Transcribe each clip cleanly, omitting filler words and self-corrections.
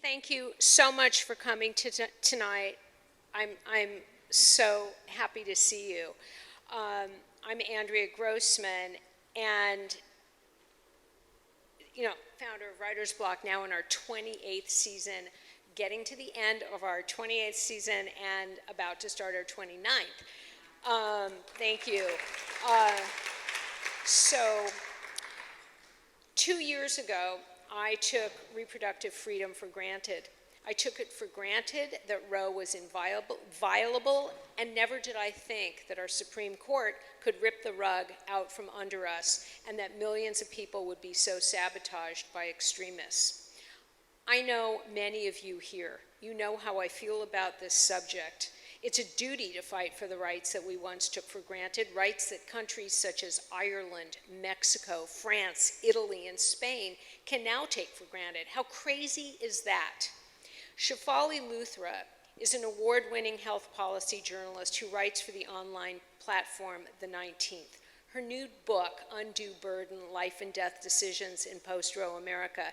Thank you so much for coming tonight. I'm so happy to see you. I'm Andrea Grossman, and founder of Writer's Block, now in our 28th season, getting to the end of our 28th season and about to start our 29th. Thank you. So 2 years ago, I took reproductive freedom for granted. I took it for granted that Roe was inviolable, and never did I think that our Supreme Court could rip the rug out from under us and that millions of people would be so sabotaged by extremists. I know many of you here. You know how I feel about this subject. It's a duty to fight for the rights that we once took for granted, rights that countries such as Ireland, Mexico, France, Italy, and Spain can now take for granted. How crazy is that? Shefali Luthra is an award-winning health policy journalist who writes for the online platform The 19th. Her new book, Undue Burden, Life and Death Decisions in Post-Roe America,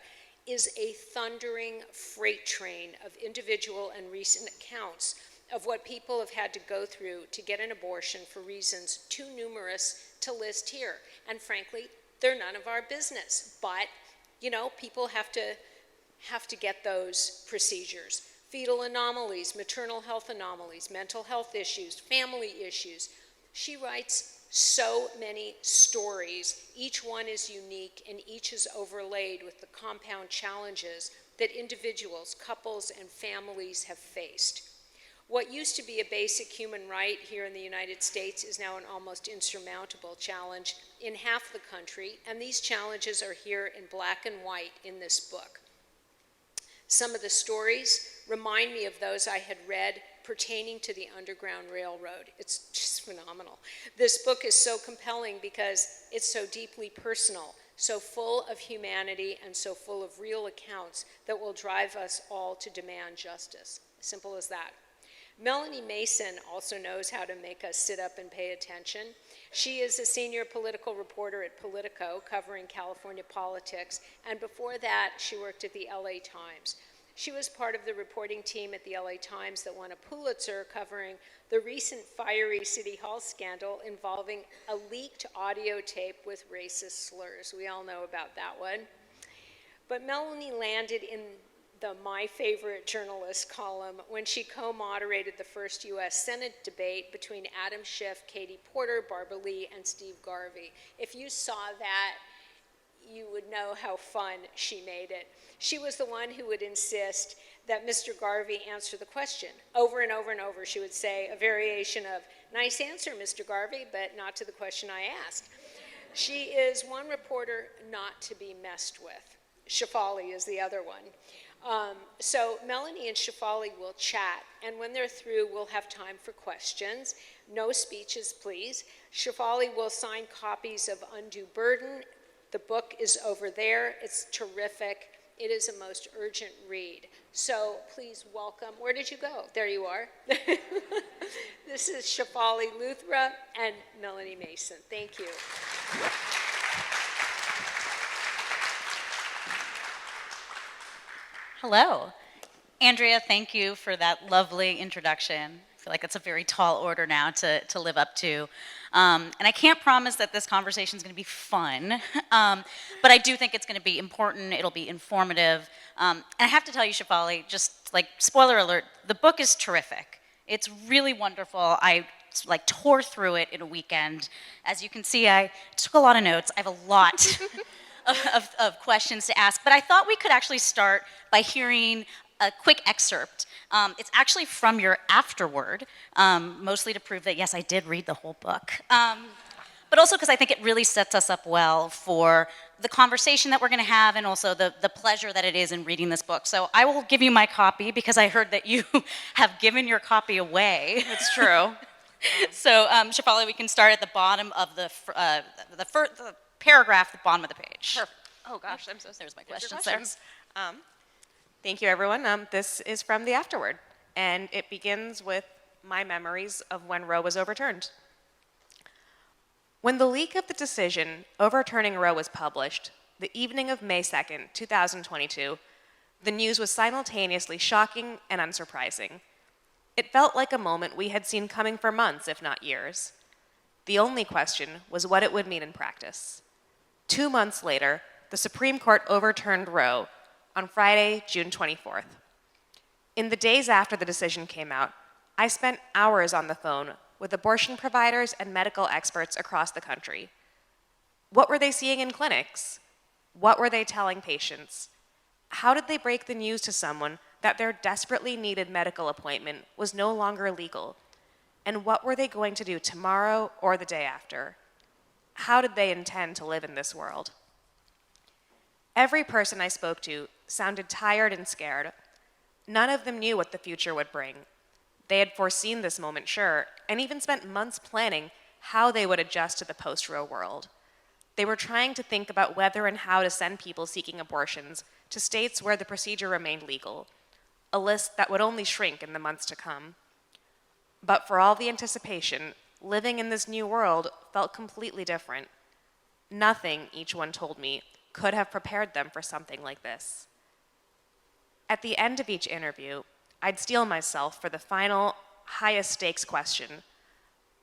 is a thundering freight train of individual and recent accounts of what people have had to go through to get an abortion for reasons too numerous to list here. And frankly, they're none of our business. But, people have to get those procedures. Fetal anomalies, maternal health anomalies, mental health issues, family issues. She writes so many stories. Each one is unique, and each is overlaid with the compound challenges that individuals, couples, and families have faced. What used to be a basic human right here in the United States is now an almost insurmountable challenge in half the country, and these challenges are here in black and white in this book. Some of the stories remind me of those I had read pertaining to the Underground Railroad. It's just phenomenal. This book is so compelling because it's so deeply personal, so full of humanity, and so full of real accounts that will drive us all to demand justice. Simple as that. Melanie Mason also knows how to make us sit up and pay attention. She is a senior political reporter at Politico, covering California politics, and before that, she worked at the LA Times. She was part of the reporting team at the LA Times that won a Pulitzer covering the recent fiery City Hall scandal involving a leaked audio tape with racist slurs. We all know about that one. But Melanie landed in the My Favorite Journalist column when she co-moderated the first U.S. Senate debate between Adam Schiff, Katie Porter, Barbara Lee, and Steve Garvey. If you saw that, you would know how fun she made it. She was the one who would insist that Mr. Garvey answer the question. Over and over and over, she would say a variation of, "Nice answer, Mr. Garvey, but not to the question I asked." She is one reporter not to be messed with. Shefali is the other one. So Melanie and Shefali will chat, and when they're through, we'll have time for questions. No speeches, please. Shefali will sign copies of Undue Burden. The book is over there. It's terrific. It is a most urgent read. So please welcome, where did you go? There you are. This is Shefali Luthra and Melanie Mason. Thank you. Hello. Andrea, thank you for that lovely introduction. I feel like it's a very tall order now to live up to. And I can't promise that this conversation is going to be fun, but I do think it's going to be important. It'll be informative. And I have to tell you, Shefali, just like spoiler alert, the book is terrific. It's really wonderful. I tore through it in a weekend. As you can see, I took a lot of notes. I have a lot of questions to ask, but I thought we could actually start by hearing a quick excerpt. It's actually from your afterword, mostly to prove that, yes, I did read the whole book, but also because I think it really sets us up well for the conversation that we're going to have and also the pleasure that it is in reading this book. So I will give you my copy because I heard that you have given your copy away. It's true. So, Shefali, we can start at the bottom of the paragraph at the bottom of the page. Perfect. Oh gosh, I'm so sorry. There's my questions there. Thank you, everyone. This is from the afterword, and it begins with my memories of when Roe was overturned. When the leak of the decision overturning Roe was published, the evening of May 2nd, 2022, The news was simultaneously shocking and unsurprising. It felt like a moment we had seen coming for months, if not years. The only question was what it would mean in practice. 2 months later, the Supreme Court overturned Roe on Friday, June 24th. In the days after the decision came out, I spent hours on the phone with abortion providers and medical experts across the country. What were they seeing in clinics? What were they telling patients? How did they break the news to someone that their desperately needed medical appointment was no longer legal? And what were they going to do tomorrow or the day after? How did they intend to live in this world? Every person I spoke to sounded tired and scared. None of them knew what the future would bring. They had foreseen this moment, sure, and even spent months planning how they would adjust to the post-Roe world. They were trying to think about whether and how to send people seeking abortions to states where the procedure remained legal, a list that would only shrink in the months to come. But for all the anticipation, living in this new world felt completely different. Nothing, each one told me, could have prepared them for something like this. At the end of each interview, I'd steel myself for the final, highest stakes question,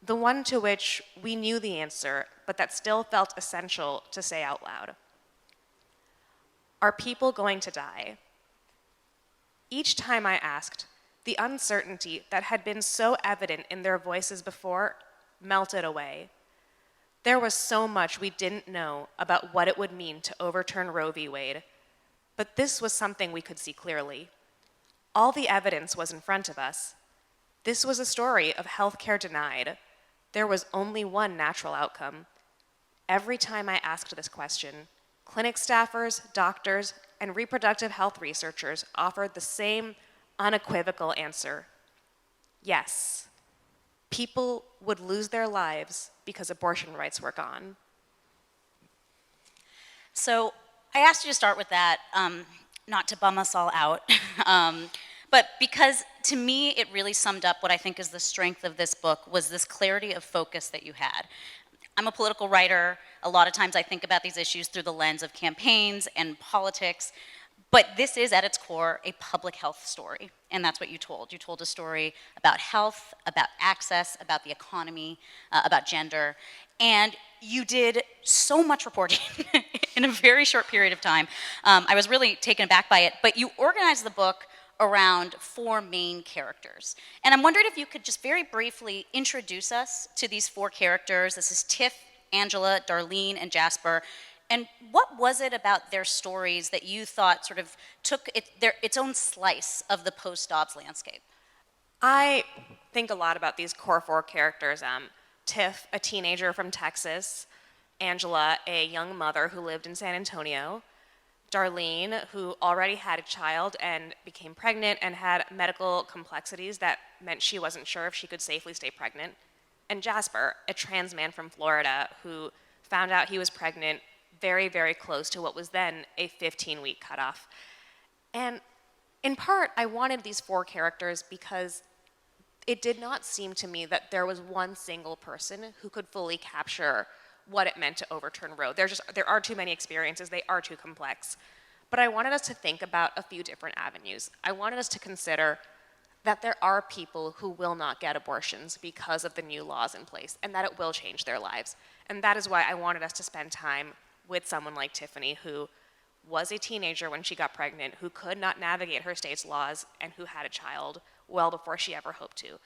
the one to which we knew the answer, but that still felt essential to say out loud. Are people going to die? Each time I asked, the uncertainty that had been so evident in their voices before melted away. There was so much we didn't know about what it would mean to overturn Roe v. Wade, but this was something we could see clearly. All the evidence was in front of us. This was a story of healthcare denied. There was only one natural outcome. Every time I asked this question, clinic staffers, doctors, and reproductive health researchers offered the same unequivocal answer. Yes, people would lose their lives because abortion rights were gone. So I asked you to start with that, not to bum us all out, but because to me it really summed up what I think is the strength of this book was this clarity of focus that you had. I'm a political writer. A lot of times I think about these issues through the lens of campaigns and politics, but this is at its core a public health story, and that's what you told. You told a story about health, about access, about the economy, about gender, and you did so much reporting in a very short period of time. I was really taken aback by it, but you organized the book around 4 main characters. And I'm wondering if you could just very briefly introduce us to these 4 characters. This is Tiff, Angela, Darlene, and Jasper. And what was it about their stories that you thought sort of took its own slice of the post-Dobbs landscape? I think a lot about these core 4 characters. Tiff, a teenager from Texas. Angela, a young mother who lived in San Antonio. Darlene, who already had a child and became pregnant and had medical complexities that meant she wasn't sure if she could safely stay pregnant. And Jasper, a trans man from Florida who found out he was pregnant very, very close to what was then a 15-week cutoff. And in part, I wanted these 4 characters because it did not seem to me that there was one single person who could fully capture what it meant to overturn Roe. There are too many experiences, they are too complex. But I wanted us to think about a few different avenues. I wanted us to consider that there are people who will not get abortions because of the new laws in place, and that it will change their lives. And that is why I wanted us to spend time with someone like Tiffany, who was a teenager when she got pregnant, who could not navigate her state's laws, and who had a child well before she ever hoped to.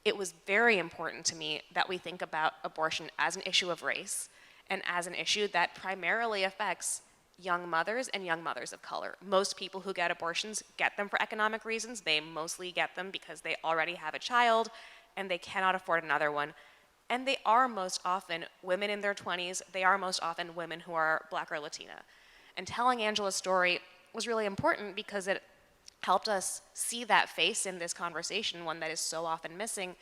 It was very important to me that we think about abortion as an issue of race and as an issue that primarily affects young mothers and young mothers of color. Most people who get abortions get them for economic reasons. They mostly get them because they already have a child and they cannot afford another one. And they are most often women in their 20s. They are most often women who are Black or Latina. And telling Angela's story was really important because it helped us see that face in this conversation, one that is so often missing.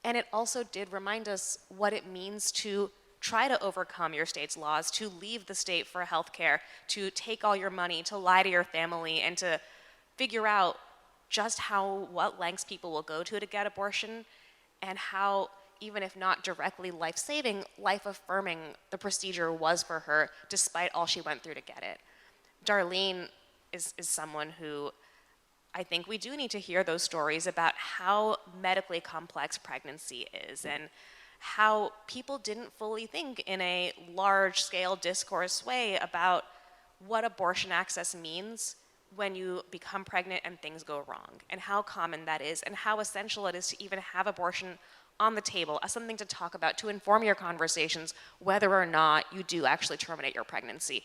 And it also did remind us what it means to try to overcome your state's laws, to leave the state for health care, to take all your money, to lie to your family, and to figure out just what lengths people will go to get abortion, and how, even if not directly life-saving, life-affirming the procedure was for her, despite all she went through to get it. Darlene is someone who I think we do need to hear those stories about how medically complex pregnancy is and how people didn't fully think in a large-scale discourse way about what abortion access means when you become pregnant and things go wrong, and how common that is, and how essential it is to even have abortion on the table as something to talk about, to inform your conversations whether or not you do actually terminate your pregnancy.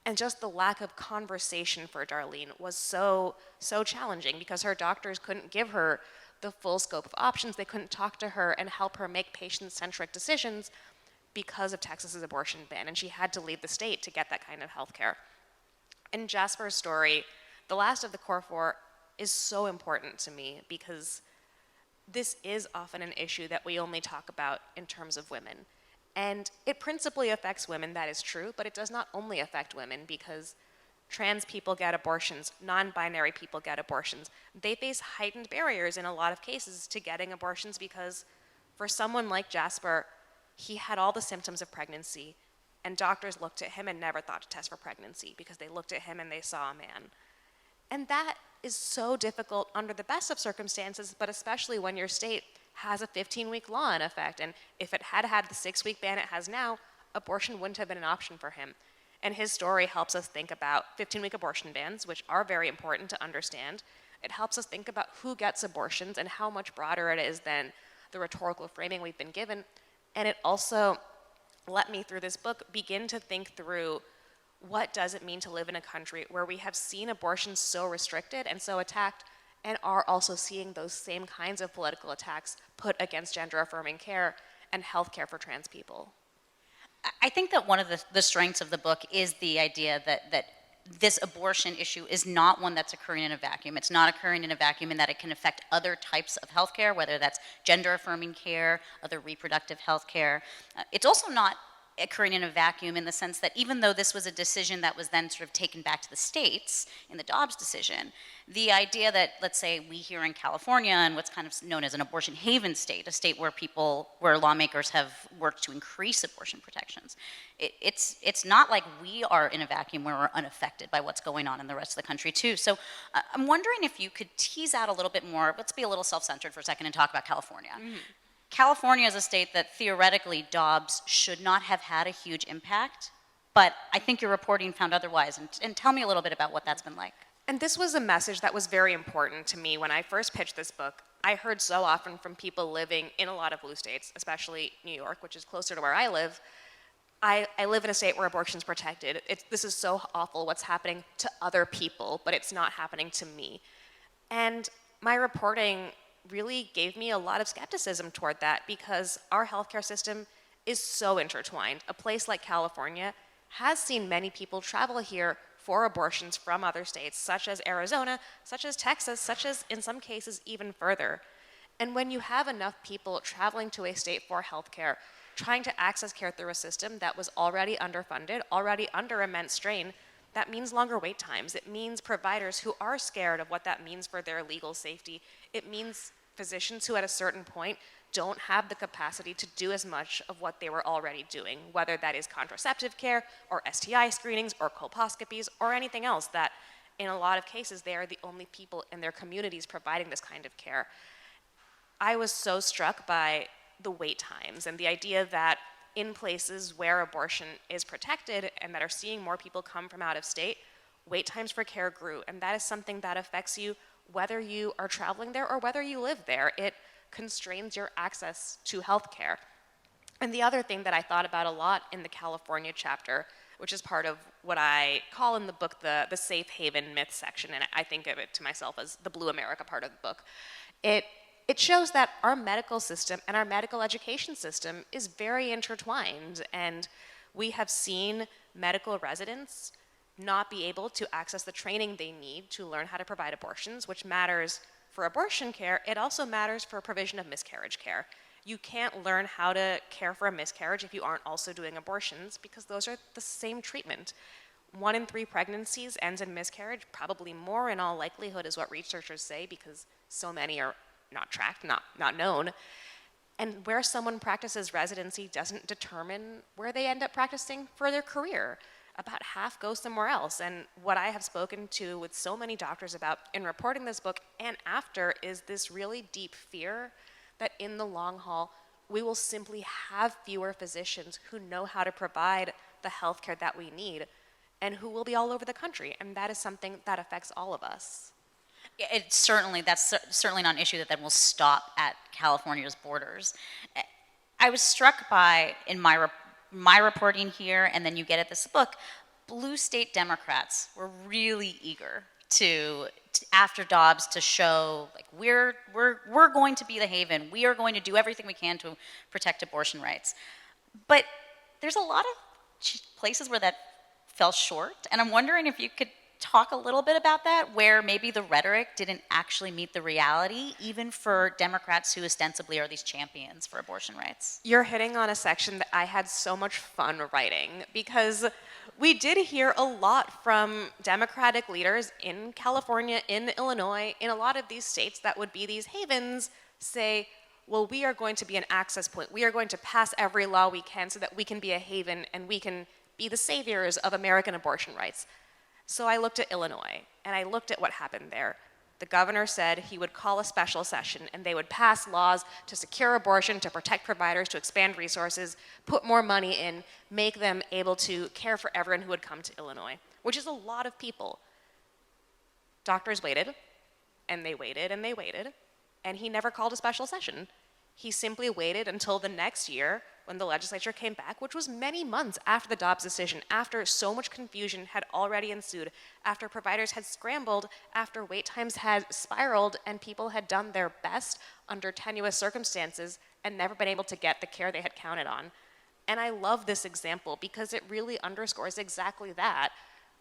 And just the lack of conversation for Darlene was so challenging because her doctors couldn't give her the full scope of options. They couldn't talk to her and help her make patient-centric decisions because of Texas's abortion ban, and she had to leave the state to get that kind of health care. And Jasper's story, the last of the core four, is so important to me because this is often an issue that we only talk about in terms of women. And it principally affects women, that is true, but it does not only affect women because trans people get abortions, non-binary people get abortions. They face heightened barriers in a lot of cases to getting abortions because for someone like Jasper, he had all the symptoms of pregnancy, and doctors looked at him and never thought to test for pregnancy because they looked at him and they saw a man. And that is so difficult under the best of circumstances, but especially when your state has a 15-week law in effect. And if it had had the 6-week ban it has now, abortion wouldn't have been an option for him. And his story helps us think about 15-week abortion bans, which are very important to understand. It helps us think about who gets abortions and how much broader it is than the rhetorical framing we've been given. And it also let me, through this book, begin to think through what does it mean to live in a country where we have seen abortion so restricted and so attacked and are also seeing those same kinds of political attacks put against gender-affirming care and health care for trans people. I think that one of the strengths of the book is the idea that this abortion issue is not one that's occurring in a vacuum. It's not occurring in a vacuum in that it can affect other types of health care, whether that's gender-affirming care, other reproductive health care. It's also not occurring in a vacuum in the sense that even though this was a decision that was then sort of taken back to the states in the Dobbs decision, the idea that, let's say, we here in California and what's kind of known as an abortion haven state, a state where lawmakers have worked to increase abortion protections, it's not like we are in a vacuum where we're unaffected by what's going on in the rest of the country too. So I'm wondering if you could tease out a little bit more, let's be a little self-centered for a second and talk about California. Mm-hmm. California is a state that theoretically Dobbs should not have had a huge impact, but I think your reporting found otherwise. And tell me a little bit about what that's been like. And this was a message that was very important to me when I first pitched this book. I heard so often from people living in a lot of blue states, especially New York, which is closer to where I live. I live in a state where abortion is protected. This is so awful what's happening to other people, but it's not happening to me. And my reporting really gave me a lot of skepticism toward that because our healthcare system is so intertwined. A place like California has seen many people travel here for abortions from other states, such as Arizona, such as Texas, such as, in some cases, even further. And when you have enough people traveling to a state for healthcare, trying to access care through a system that was already underfunded, already under immense strain, that means longer wait times. It means providers who are scared of what that means for their legal safety. It means physicians who at a certain point don't have the capacity to do as much of what they were already doing, whether that is contraceptive care or STI screenings or colposcopies or anything else that in a lot of cases they are the only people in their communities providing this kind of care. I was so struck by the wait times and the idea that in places where abortion is protected and that are seeing more people come from out of state, wait times for care grew. And that is something that affects you whether you are traveling there or whether you live there. It constrains your access to health care. And the other thing that I thought about a lot in the California chapter, which is part of what I call in the book the safe haven myth section, and I think of it to myself as the Blue America part of the book, it shows that our medical system and our medical education system is very intertwined, and we have seen medical residents not be able to access the training they need to learn how to provide abortions, which matters for abortion care. It also matters for provision of miscarriage care. You can't learn how to care for a miscarriage if you aren't also doing abortions, because those are the same treatment. 1 in 3 pregnancies ends in miscarriage, probably more in all likelihood is what researchers say, because so many are not tracked, not known. And where someone practices residency doesn't determine where they end up practicing for their career. about half go somewhere else. And what I have spoken to with so many doctors about in reporting this book and after is this really deep fear that in the long haul, we will simply have fewer physicians who know how to provide the healthcare that we need and who will be all over the country. And that is something that affects all of us. That's certainly not an issue that then will stop at California's borders. I was struck by, in my reporting here, and then you get at this book, blue state Democrats were really eager to after Dobbs to show, like, we're going to be the haven. We are going to do everything we can to protect abortion rights. But there's a lot of places where that fell short, and I'm wondering if you could talk a little bit about that, where maybe the rhetoric didn't actually meet the reality, even for Democrats who ostensibly are these champions for abortion rights. You're hitting on a section that I had so much fun writing, because we did hear a lot from Democratic leaders in California, in Illinois, in a lot of these states that would be these havens, say, well, we are going to be an access point. We are going to pass every law we can so that we can be a haven and we can be the saviors of American abortion rights. So I looked at Illinois, and I looked at what happened there. The governor said he would call a special session, and they would pass laws to secure abortion, to protect providers, to expand resources, put more money in, make them able to care for everyone who would come to Illinois, which is a lot of people. Doctors waited, and they waited, and they waited, and he never called a special session. He simply waited until the next year when the legislature came back, which was many months after the Dobbs decision, after so much confusion had already ensued, after providers had scrambled, after wait times had spiraled, and people had done their best under tenuous circumstances and never been able to get the care they had counted on. And I love this example because it really underscores exactly that.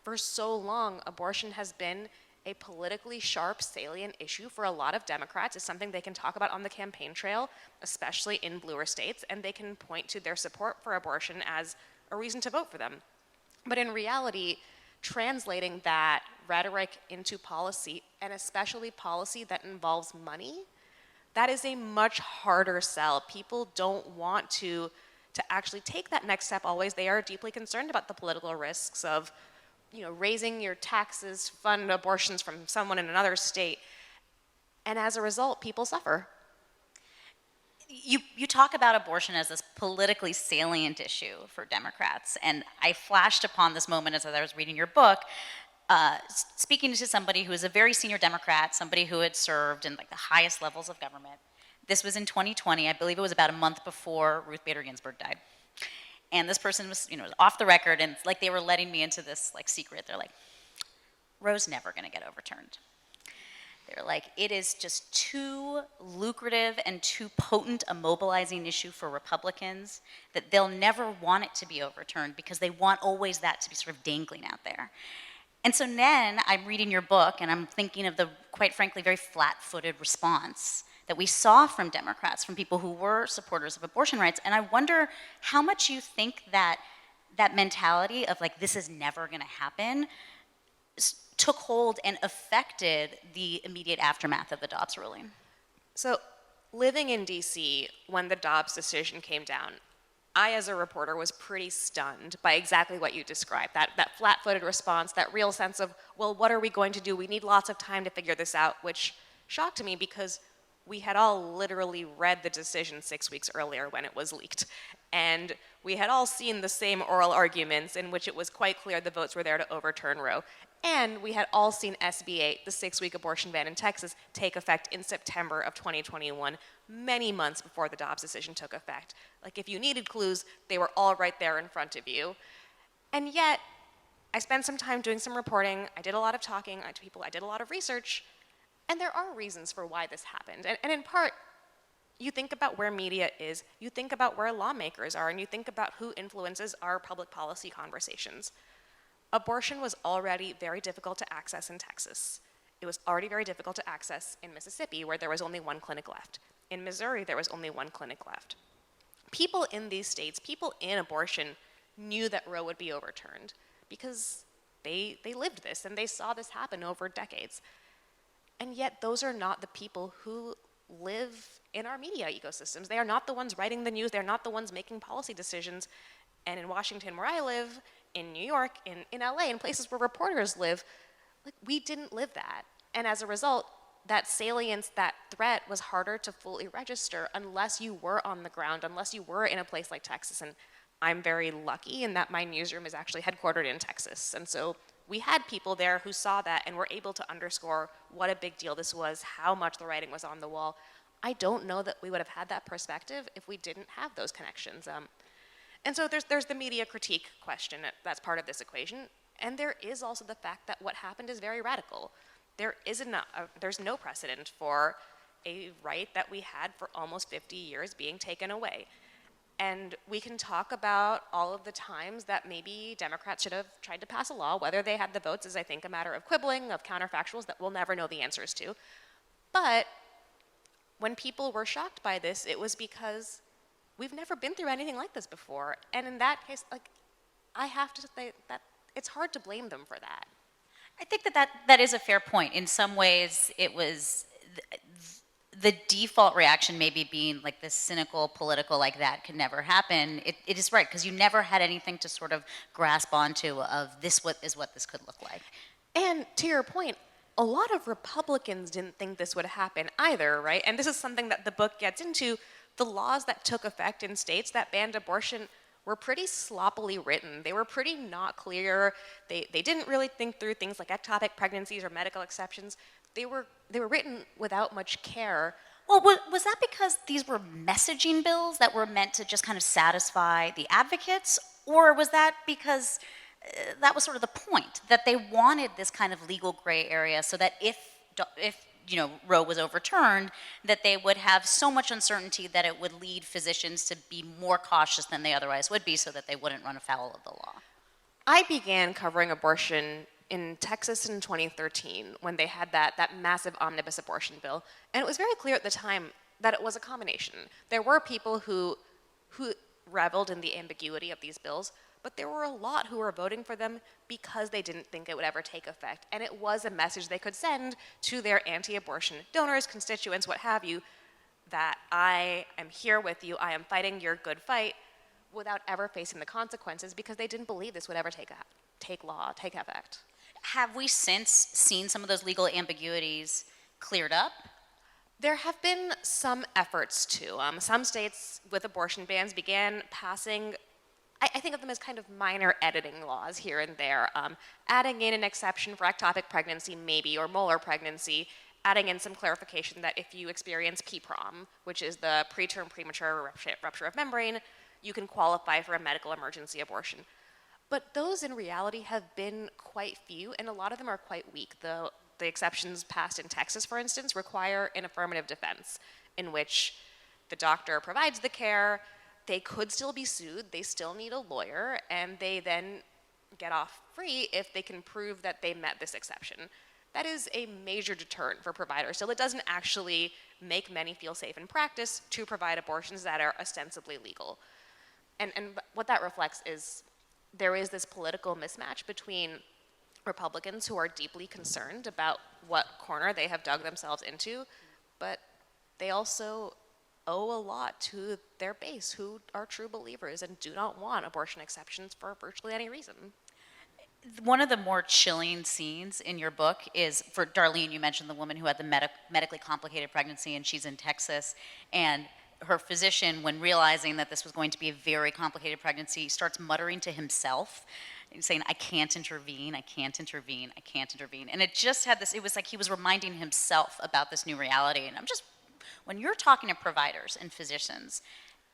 For so long, abortion has been a politically sharp, salient issue for a lot of Democrats. It's something they can talk about on the campaign trail, especially in bluer states, and they can point to their support for abortion as a reason to vote for them. But in reality, translating that rhetoric into policy, and especially policy that involves money, that is a much harder sell. People don't want to actually take that next step always. They are deeply concerned about the political risks of raising your taxes, fund abortions from someone in another state. And as a result, people suffer. You talk about abortion as this politically salient issue for Democrats, and I flashed upon this moment as I was reading your book, speaking to somebody who is a very senior Democrat, somebody who had served in the highest levels of government. This was in 2020. I believe it was about a month before Ruth Bader Ginsburg died. And this person was, off the record, and they were letting me into this secret. They're like, Roe's never going to get overturned. They're like, it is just too lucrative and too potent a mobilizing issue for Republicans that they'll never want it to be overturned because they want always that to be sort of dangling out there. And so then I'm reading your book, and I'm thinking of the, quite frankly, very flat-footed response that we saw from Democrats, from people who were supporters of abortion rights. And I wonder how much you think that mentality of this is never going to happen took hold and affected the immediate aftermath of the Dobbs ruling. So living in DC when the Dobbs decision came down, I as a reporter was pretty stunned by exactly what you described, that flat-footed response, that real sense of, well, what are we going to do? We need lots of time to figure this out, which shocked me because we had all literally read the decision 6 weeks earlier when it was leaked. And we had all seen the same oral arguments in which it was quite clear the votes were there to overturn Roe. And we had all seen SB 8, the 6-week abortion ban in Texas, take effect in September of 2021, many months before the Dobbs decision took effect. If you needed clues, they were all right there in front of you. And yet, I spent some time doing some reporting. I did a lot of talking to people. I did a lot of research. And there are reasons for why this happened. And in part, you think about where media is, you think about where lawmakers are, and you think about who influences our public policy conversations. Abortion was already very difficult to access in Texas. It was already very difficult to access in Mississippi, where there was only one clinic left. In Missouri, there was only one clinic left. People in these states, people in abortion, knew that Roe would be overturned because they lived this and they saw this happen over decades. And yet those are not the people who live in our media ecosystems. They are not the ones writing the news. They're not the ones making policy decisions. And in Washington, where I live, in New York, in LA, in places where reporters live, like, we didn't live that. And as a result, that salience, that threat was harder to fully register unless you were on the ground, unless you were in a place like Texas. And I'm very lucky in that my newsroom is actually headquartered in Texas. And so we had people there who saw that and were able to underscore what a big deal this was, how much the writing was on the wall. I don't know that we would have had that perspective if we didn't have those connections. And so there's the media critique question that's part of this equation. And there is also the fact that what happened is very radical. There's no precedent for a right that we had for almost 50 years being taken away. And we can talk about all of the times that maybe Democrats should have tried to pass a law. Whether they had the votes is, I think, a matter of quibbling, of counterfactuals that we'll never know the answers to. But when people were shocked by this, it was because we've never been through anything like this before. And in that case, like, I have to say that it's hard to blame them for that. I think that is a fair point. In some ways, it was the default reaction maybe being like this cynical, political, like that could never happen. It is right, because you never had anything to sort of grasp onto of this what this could look like. And to your point, a lot of Republicans didn't think this would happen either, right? And this is something that the book gets into. The laws that took effect in states that banned abortion were pretty sloppily written. They were pretty not clear. They didn't really think through things like ectopic pregnancies or medical exceptions. They were written without much care. Well, was that because these were messaging bills that were meant to just kind of satisfy the advocates? Or was that because that was sort of the point, that they wanted this kind of legal gray area so that if Roe was overturned, that they would have so much uncertainty that it would lead physicians to be more cautious than they otherwise would be so that they wouldn't run afoul of the law? I began covering abortion in Texas in 2013 when they had that massive omnibus abortion bill. And it was very clear at the time that it was a combination. There were people who reveled in the ambiguity of these bills, but there were a lot who were voting for them because they didn't think it would ever take effect. And it was a message they could send to their anti-abortion donors, constituents, what have you, that I am here with you, I am fighting your good fight, without ever facing the consequences because they didn't believe this would ever take effect. Have we since seen some of those legal ambiguities cleared up? There have been some efforts to. Some states with abortion bans began passing, I think of them as kind of minor editing laws here and there, adding in an exception for ectopic pregnancy maybe, or molar pregnancy, adding in some clarification that if you experience PPROM, which is the preterm premature rupture of membrane, you can qualify for a medical emergency abortion. But those in reality have been quite few, and a lot of them are quite weak. The exceptions passed in Texas, for instance, require an affirmative defense in which the doctor provides the care, they could still be sued, they still need a lawyer, and they then get off free if they can prove that they met this exception. That is a major deterrent for providers. So it doesn't actually make many feel safe in practice to provide abortions that are ostensibly legal. And what that reflects is there is this political mismatch between Republicans who are deeply concerned about what corner they have dug themselves into, but they also owe a lot to their base who are true believers and do not want abortion exceptions for virtually any reason. One of the more chilling scenes in your book is, for Darlene, you mentioned the woman who had the medically complicated pregnancy, and she's in Texas, and her physician, when realizing that this was going to be a very complicated pregnancy, starts muttering to himself, saying, I can't intervene, I can't intervene, I can't intervene. And it just had this, it was like he was reminding himself about this new reality. And when you're talking to providers and physicians,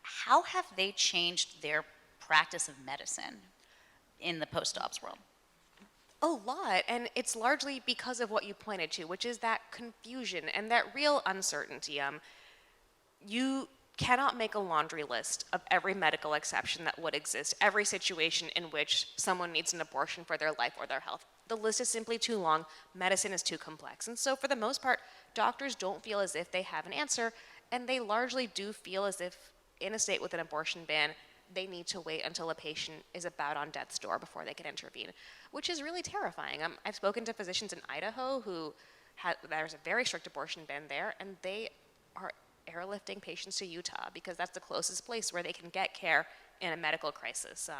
how have they changed their practice of medicine in the post-ops world? A lot, and it's largely because of what you pointed to, which is that confusion and that real uncertainty. You cannot make a laundry list of every medical exception that would exist, every situation in which someone needs an abortion for their life or their health. The list is simply too long, medicine is too complex. And so for the most part, doctors don't feel as if they have an answer, and they largely do feel as if in a state with an abortion ban, they need to wait until a patient is about on death's door before they can intervene, which is really terrifying. I've spoken to physicians in Idaho there's a very strict abortion ban there, and they are airlifting patients to Utah because that's the closest place where they can get care in a medical crisis.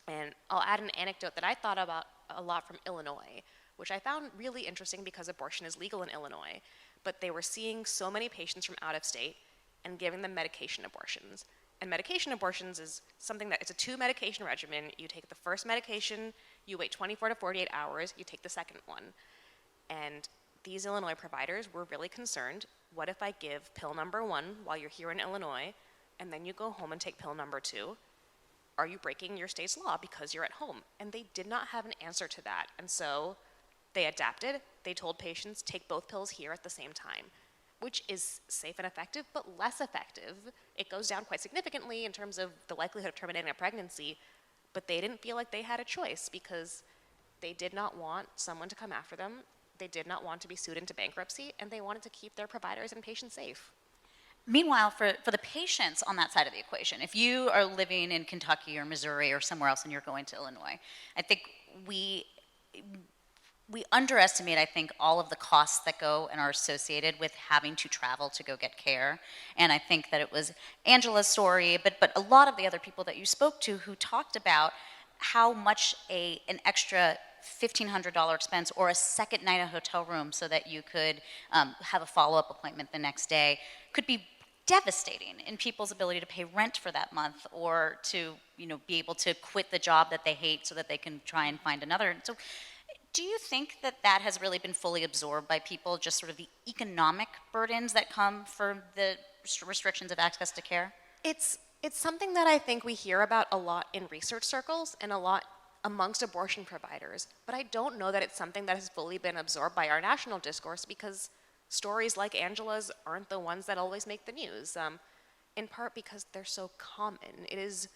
And I'll add an anecdote that I thought about a lot from Illinois, which I found really interesting because abortion is legal in Illinois, but they were seeing so many patients from out of state and giving them medication abortions. And medication abortions is something that, it's a 2-medication regimen. You take the first medication, you wait 24 to 48 hours, you take the second one. And these Illinois providers were really concerned, what if I give pill number 1 while you're here in Illinois, and then you go home and take pill number 2? Are you breaking your state's law because you're at home? And they did not have an answer to that. And so they adapted. They told patients, take both pills here at the same time, which is safe and effective, but less effective. It goes down quite significantly in terms of the likelihood of terminating a pregnancy, but they didn't feel like they had a choice because they did not want someone to come after them. They did not want to be sued into bankruptcy, and they wanted to keep their providers and patients safe. Meanwhile, for the patients on that side of the equation, if you are living in Kentucky or Missouri or somewhere else and you're going to Illinois, I think we underestimate, I think, all of the costs that go and are associated with having to travel to go get care. And I think that it was Angela's story, but a lot of the other people that you spoke to who talked about how much an extra $1,500 expense or a second night in a hotel room so that you could have a follow-up appointment the next day could be devastating in people's ability to pay rent for that month or to be able to quit the job that they hate so that they can try and find another. So do you think that has really been fully absorbed by people, just sort of the economic burdens that come from the restrictions of access to care? It's something that I think we hear about a lot in research circles and a lot amongst abortion providers, but I don't know that it's something that has fully been absorbed by our national discourse because stories like Angela's aren't the ones that always make the news, in part because they're so common. It is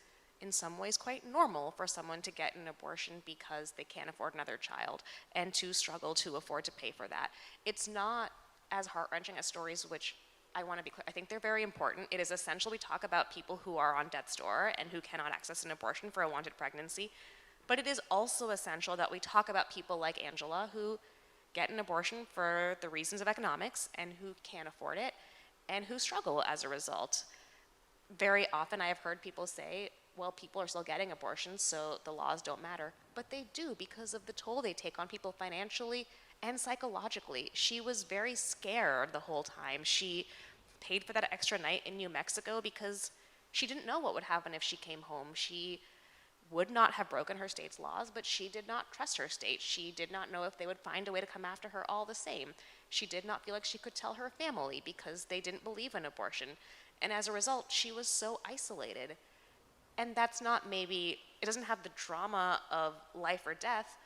in some ways quite normal for someone to get an abortion because they can't afford another child and to struggle to afford to pay for that. It's not as heart-wrenching as stories which I want to be clear, I think they're very important. It is essential we talk about people who are on death's door and who cannot access an abortion for a wanted pregnancy, but it is also essential that we talk about people like Angela who get an abortion for the reasons of economics and who can't afford it and who struggle as a result. Very often I have heard people say, well, people are still getting abortions, so the laws don't matter. But they do because of the toll they take on people financially and psychologically. She was very scared the whole time. She paid for that extra night in New Mexico because she didn't know what would happen if she came home. She would not have broken her state's laws, but she did not trust her state. She did not know if they would find a way to come after her all the same. She did not feel like she could tell her family because they didn't believe in abortion. And as a result, she was so isolated. And that's not it doesn't have the drama of life or death,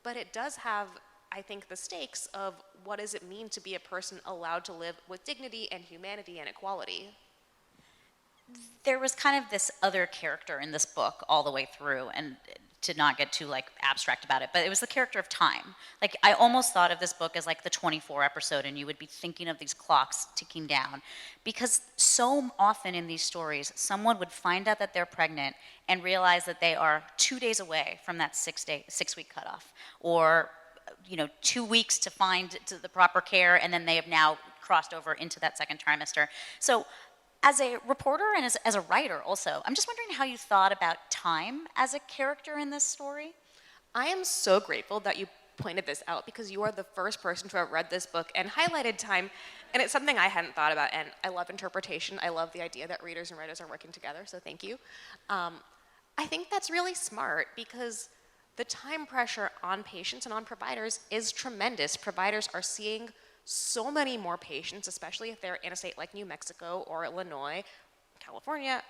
but it does have, I think, the stakes of what does it mean to be a person allowed to live with dignity and humanity and equality. There was kind of this other character in this book all the way through, and to not get too abstract about it, but it was the character of time. I almost thought of this book as the 24 episode, and you would be thinking of these clocks ticking down, because so often in these stories, someone would find out that they're pregnant and realize that they are 2 days away from that 6-week cutoff, or 2 weeks to find the proper care, and then they have now crossed over into that second trimester. So as a reporter and as a writer also, I'm just wondering how you thought about time as a character in this story. I am so grateful that you pointed this out because you are the first person to have read this book and highlighted time, and it's something I hadn't thought about, and I love interpretation. I love the idea that readers and writers are working together, so thank you. I think that's really smart because the time pressure on patients and on providers is tremendous. Providers are seeing so many more patients, especially if they're in a state like New Mexico or Illinois, California,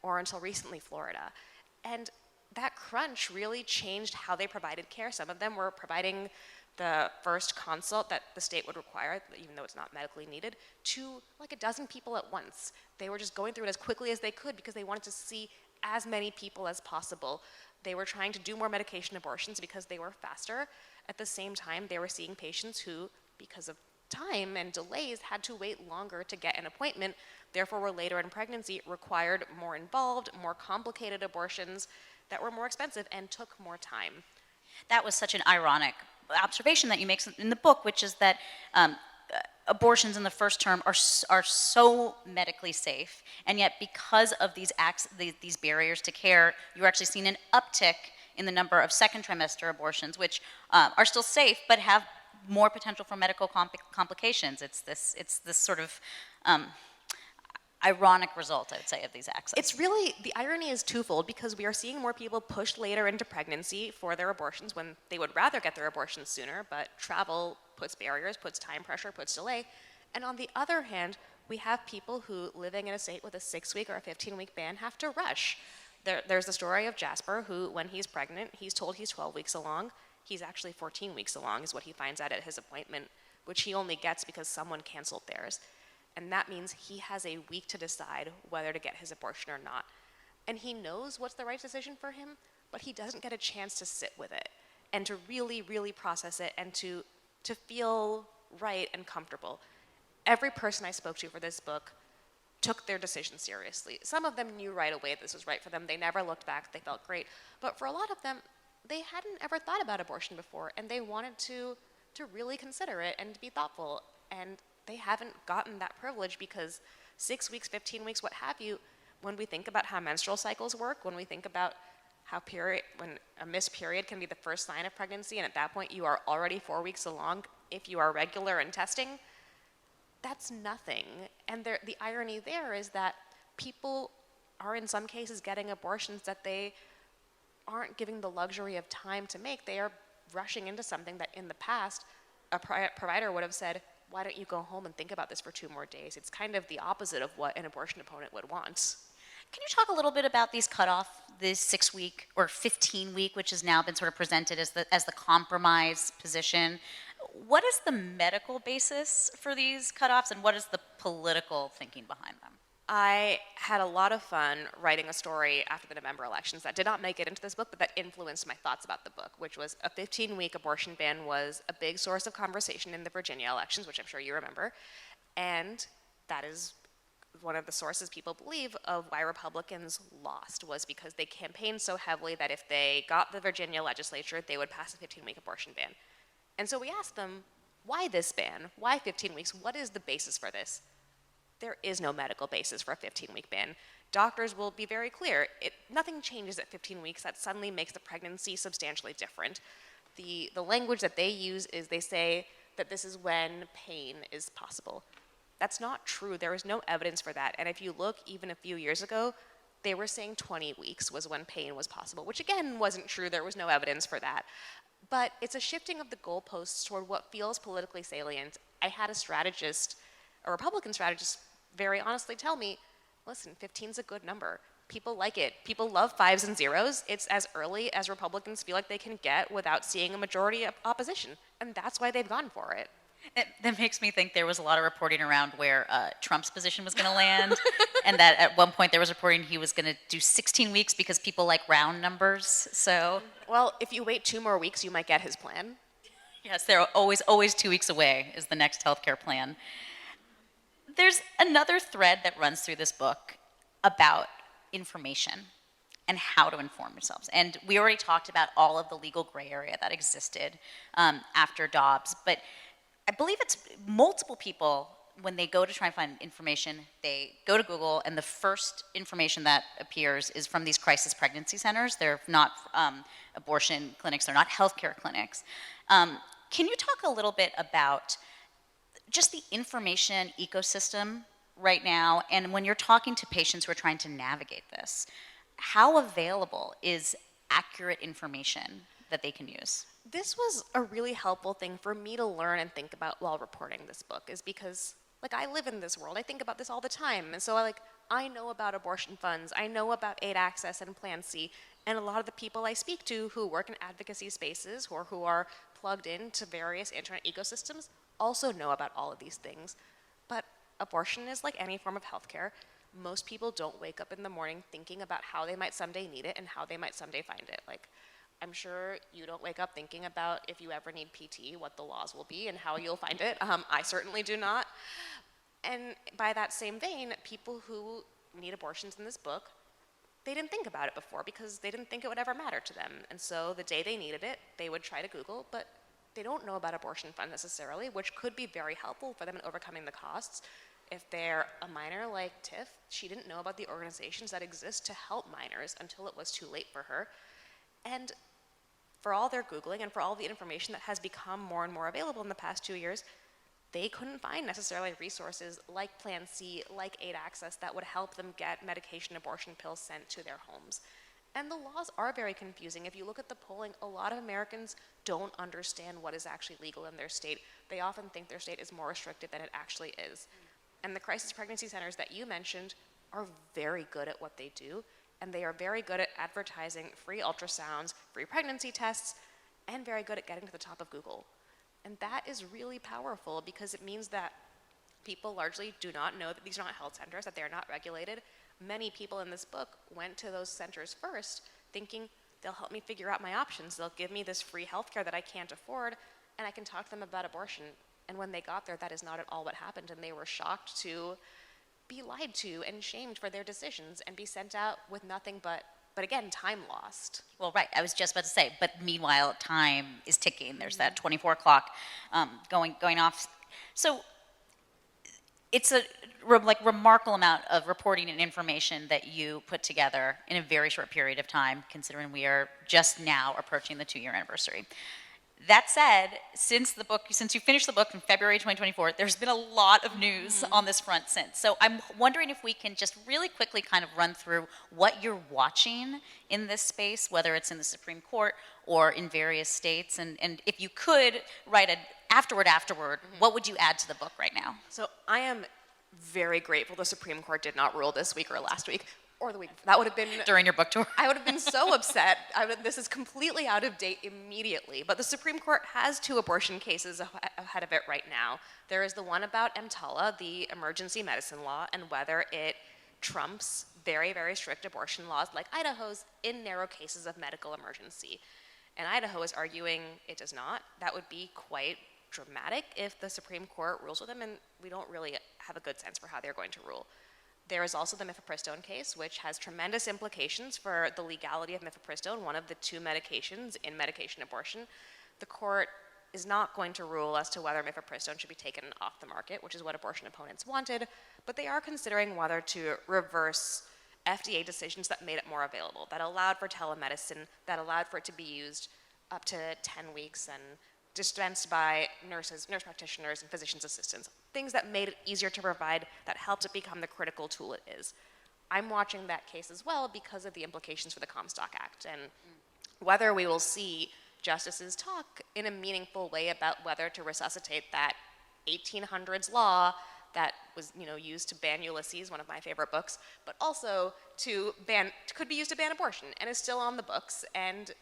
or until recently Florida. And that crunch really changed how they provided care. Some of them were providing the first consult that the state would require, even though it's not medically needed, to a dozen people at once. They were just going through it as quickly as they could because they wanted to see as many people as possible. They were trying to do more medication abortions because they were faster. At the same time, they were seeing patients who, because of time and delays, had to wait longer to get an appointment, therefore were later in pregnancy, required more involved, more complicated abortions that were more expensive and took more time. That was such an ironic observation that you make in the book, which is that abortions in the first term are so medically safe, and yet because of these barriers to care, you're actually seeing an uptick in the number of second trimester abortions, which are still safe but have more potential for medical complications. It's this sort of ironic result, I would say, of these access. It's really, the irony is twofold, because we are seeing more people pushed later into pregnancy for their abortions when they would rather get their abortions sooner, but travel puts barriers, puts time pressure, puts delay. And on the other hand, we have people who, living in a state with a 6-week or a 15-week ban, have to rush. There's the story of Jasper, who, when he's pregnant, he's told he's 12 weeks along. He's actually 14 weeks along, is what he finds out at his appointment, which he only gets because someone canceled theirs. And that means he has a week to decide whether to get his abortion or not. And he knows what's the right decision for him, but he doesn't get a chance to sit with it and to really, really process it and to feel right and comfortable. Every person I spoke to for this book took their decision seriously. Some of them knew right away this was right for them. They never looked back. They felt great. But for a lot of them, they hadn't ever thought about abortion before, and they wanted to really consider it and to be thoughtful. And they haven't gotten that privilege because 6 weeks, 15 weeks, what have you, when we think about how menstrual cycles work, when we think about how when a missed period can be the first sign of pregnancy, and at that point you are already 4 weeks along if you are regular in testing, that's nothing. And the irony there is that people are in some cases getting abortions that they aren't giving the luxury of time to make. They are rushing into something that in the past a provider would have said, why don't you go home and think about this for 2 more days? It's kind of the opposite of what an abortion opponent would want. Can you talk a little bit about these cutoff, this 6-week or 15-week, which has now been sort of presented as the compromise position? What is the medical basis for these cutoffs, and what is the political thinking behind them? I had a lot of fun writing a story after the November elections that did not make it into this book, but that influenced my thoughts about the book, which was a 15-week abortion ban was a big source of conversation in the Virginia elections, which I'm sure you remember. And that is one of the sources people believe of why Republicans lost, was because they campaigned so heavily that if they got the Virginia legislature, they would pass a 15-week abortion ban. And so we asked them, why this ban? Why 15 weeks? What is the basis for this? There is no medical basis for a 15-week ban. Doctors will be very clear. Nothing changes at 15 weeks that suddenly makes the pregnancy substantially different. The language that they use is they say that this is when pain is possible. That's not true. There is no evidence for that. And if you look even a few years ago, they were saying 20 weeks was when pain was possible, which again wasn't true. There was no evidence for that. But it's a shifting of the goalposts toward what feels politically salient. I had a Republican strategist very honestly tell me, listen, 15's a good number. People like it. People love 5s and 0s. It's as early as Republicans feel like they can get without seeing a majority of opposition. And that's why they've gone for it. That makes me think there was a lot of reporting around where Trump's position was going to land, and that at one point there was reporting he was going to do 16 weeks because people like round numbers. So, well, if you wait 2 more weeks, you might get his plan. Yes, they're always 2 weeks away is the next healthcare plan. There's another thread that runs through this book about information and how to inform yourselves. And we already talked about all of the legal gray area that existed after Dobbs, but I believe it's multiple people, when they go to try and find information, they go to Google, and the first information that appears is from these crisis pregnancy centers. They're not abortion clinics, they're not healthcare clinics. Can you talk a little bit about just the information ecosystem right now, and when you're talking to patients who are trying to navigate this, how available is accurate information that they can use? This was a really helpful thing for me to learn and think about while reporting this book, is because, I live in this world. I think about this all the time. And so, I know about abortion funds. I know about aid access and Plan C. And a lot of the people I speak to who work in advocacy spaces or who are plugged into various internet ecosystems also know about all of these things. But abortion is like any form of healthcare. Most people don't wake up in the morning thinking about how they might someday need it and how they might someday find it. I'm sure you don't wake up thinking about if you ever need PT, what the laws will be and how you'll find it. I certainly do not. And by that same vein, people who need abortions in this book, they didn't think about it before because they didn't think it would ever matter to them. And so the day they needed it, they would try to Google, but they don't know about abortion funds necessarily, which could be very helpful for them in overcoming the costs. If they're a minor like Tiff, she didn't know about the organizations that exist to help minors until it was too late for her. And for all their Googling and for all the information that has become more and more available in the past 2 years, they couldn't find necessarily resources like Plan C, like Aid Access, that would help them get medication abortion pills sent to their homes. And the laws are very confusing. If you look at the polling, a lot of Americans don't understand what is actually legal in their state. They often think their state is more restrictive than it actually is. And the crisis pregnancy centers that you mentioned are very good at what they do, and they are very good at advertising free ultrasounds, free pregnancy tests, and very good at getting to the top of Google. And that is really powerful because it means that people largely do not know that these are not health centers, that they're not regulated. Many people in this book went to those centers first thinking they'll help me figure out my options. They'll give me this free health care that I can't afford, and I can talk to them about abortion. And when they got there, that is not at all what happened, and they were shocked to be lied to and shamed for their decisions and be sent out with nothing but again, time lost. Well, right, I was just about to say, but meanwhile, time is ticking. There's that 24 clock going off. So it's a remarkable amount of reporting and information that you put together in a very short period of time, considering we are just now approaching the 2-year anniversary. That said, since you finished the book in February 2024, there's been a lot of news on this front since. So I'm wondering if we can just really quickly kind of run through what you're watching in this space, whether it's in the Supreme Court or in various states, and if you could write an afterward, what would you add to the book right now? So I am very grateful the Supreme Court did not rule this week or last week. Or the week. That would have been during your book tour. I would have been so upset. This is completely out of date immediately. But the Supreme Court has 2 abortion cases ahead of it right now. There is the one about EMTALA, the emergency medicine law, and whether it trumps very, very strict abortion laws like Idaho's in narrow cases of medical emergency. And Idaho is arguing it does not. That would be quite dramatic if the Supreme Court rules with them, and we don't really have a good sense for how they're going to rule. There is also the mifepristone case, which has tremendous implications for the legality of mifepristone, one of the 2 medications in medication abortion. The court is not going to rule as to whether mifepristone should be taken off the market, which is what abortion opponents wanted, but they are considering whether to reverse FDA decisions that made it more available, that allowed for telemedicine, that allowed for it to be used up to 10 weeks and dispensed by nurses, nurse practitioners, and physician's assistants, things that made it easier to provide, that helped it become the critical tool it is. I'm watching that case as well because of the implications for the Comstock Act and whether we will see justices talk in a meaningful way about whether to resuscitate that 1800s law that was, used to ban Ulysses, one of my favorite books, but also could be used to ban abortion and is still on the books. And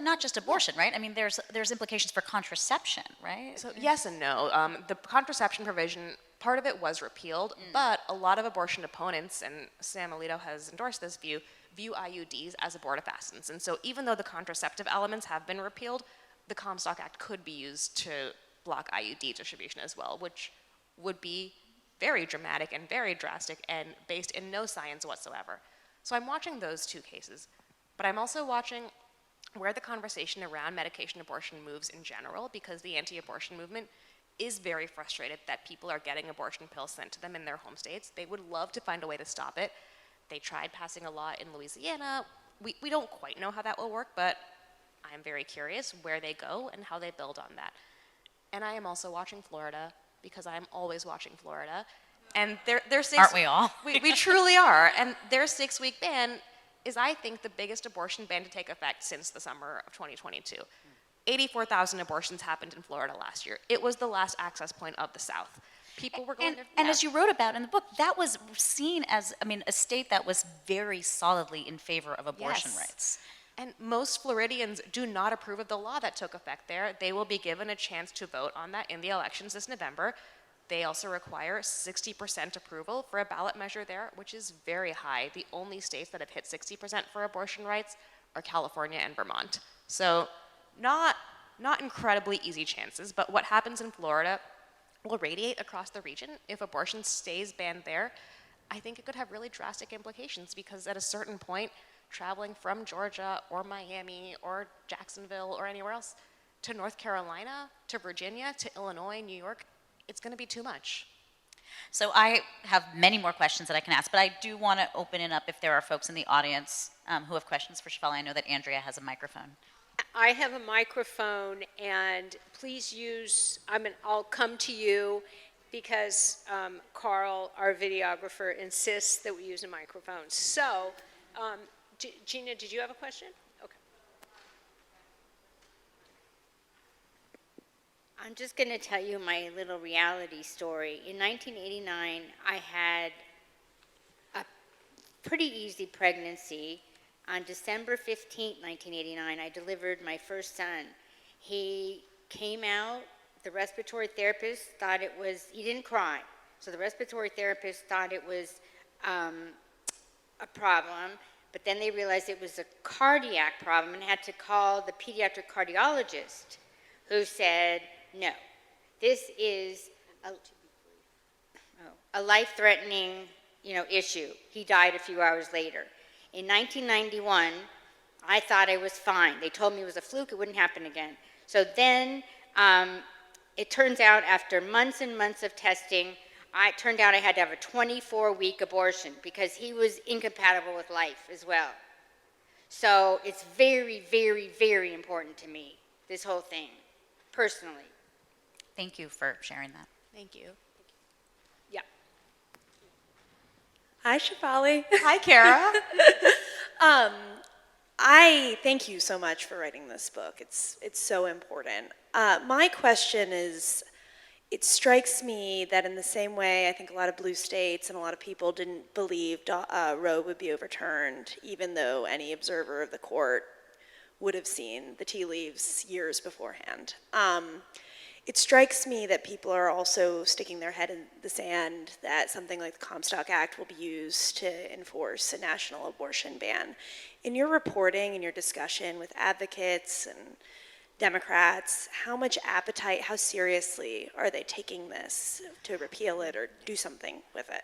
not just abortion, right? I mean, there's implications for contraception, right? So yes and no. The contraception provision, part of it was repealed, but a lot of abortion opponents, and Sam Alito has endorsed this view IUDs as abortifacients. And so even though the contraceptive elements have been repealed, the Comstock Act could be used to block IUD distribution as well, which would be very dramatic and very drastic and based in no science whatsoever. So I'm watching those 2 cases, but I'm also watching where the conversation around medication abortion moves in general, because the anti-abortion movement is very frustrated that people are getting abortion pills sent to them in their home states. They would love to find a way to stop it. They tried passing a law in Louisiana. We don't quite know how that will work, but I'm very curious where they go and how they build on that. And I am also watching Florida, because I'm always watching Florida. And their 6... Aren't we all? we truly are. And their 6-week ban is, I think, the biggest abortion ban to take effect since the summer of 2022. 84,000 abortions happened in Florida last year. It was the last access point of the South. People were going there. And as you wrote about in the book, that was seen as, a state that was very solidly in favor of abortion rights. And most Floridians do not approve of the law that took effect there. They will be given a chance to vote on that in the elections this November. They also require 60% approval for a ballot measure there, which is very high. The only states that have hit 60% for abortion rights are California and Vermont. So not incredibly easy chances, but what happens in Florida will radiate across the region. If abortion stays banned there, I think it could have really drastic implications, because at a certain point, traveling from Georgia or Miami or Jacksonville or anywhere else to North Carolina, to Virginia, to Illinois, New York, it's going to be too much. So I have many more questions that I can ask, but I do want to open it up if there are folks in the audience who have questions for Shefali. I know that Andrea has a microphone. I have a microphone, and please use, I'll come to you because Karl, our videographer, insists that we use a microphone. So, Gina, did you have a question? Okay. I'm just going to tell you my little reality story. In 1989, I had a pretty easy pregnancy. On December 15th, 1989, I delivered my first son. He came out, the respiratory therapist thought it was, he didn't cry, so the respiratory therapist thought it was a problem, but then they realized it was a cardiac problem and had to call the pediatric cardiologist, who said, no, this is a life-threatening, issue. He died a few hours later. In 1991, I thought I was fine. They told me it was a fluke, it wouldn't happen again. So then, it turns out after months and months of testing, it turned out I had to have a 24-week abortion because he was incompatible with life as well. So it's very, very, very important to me, this whole thing, personally. Thank you for sharing that. Thank you. Yeah. Hi, Shefali. Hi, Kara. I thank you so much for writing this book. It's so important. My question is, it strikes me that in the same way I think a lot of blue states and a lot of people didn't believe Roe would be overturned, even though any observer of the court would have seen the tea leaves years beforehand. It strikes me that people are also sticking their head in the sand that something like the Comstock Act will be used to enforce a national abortion ban. In your reporting and your discussion with advocates and Democrats, how much appetite, how seriously are they taking this to repeal it or do something with it?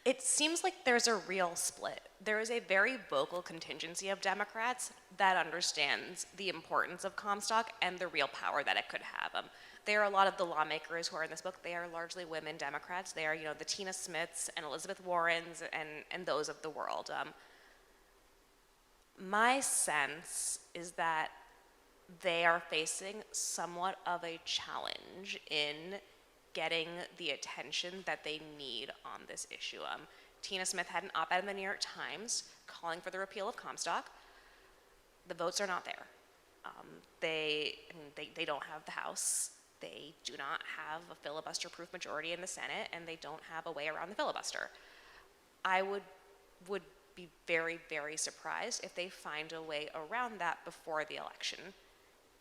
It seems like there's a real split. There is a very vocal contingency of Democrats that understands the importance of Comstock and the real power that it could have. There are a lot of the lawmakers who are in this book. They are largely women Democrats. They are, the Tina Smiths and Elizabeth Warrens and those of the world. My sense is that they are facing somewhat of a challenge in getting the attention that they need on this issue. Tina Smith had an op-ed in the New York Times calling for the repeal of Comstock. The votes are not there. They don't have the House. They do not have a filibuster-proof majority in the Senate, and they don't have a way around the filibuster. I would be very, very surprised if they find a way around that before the election,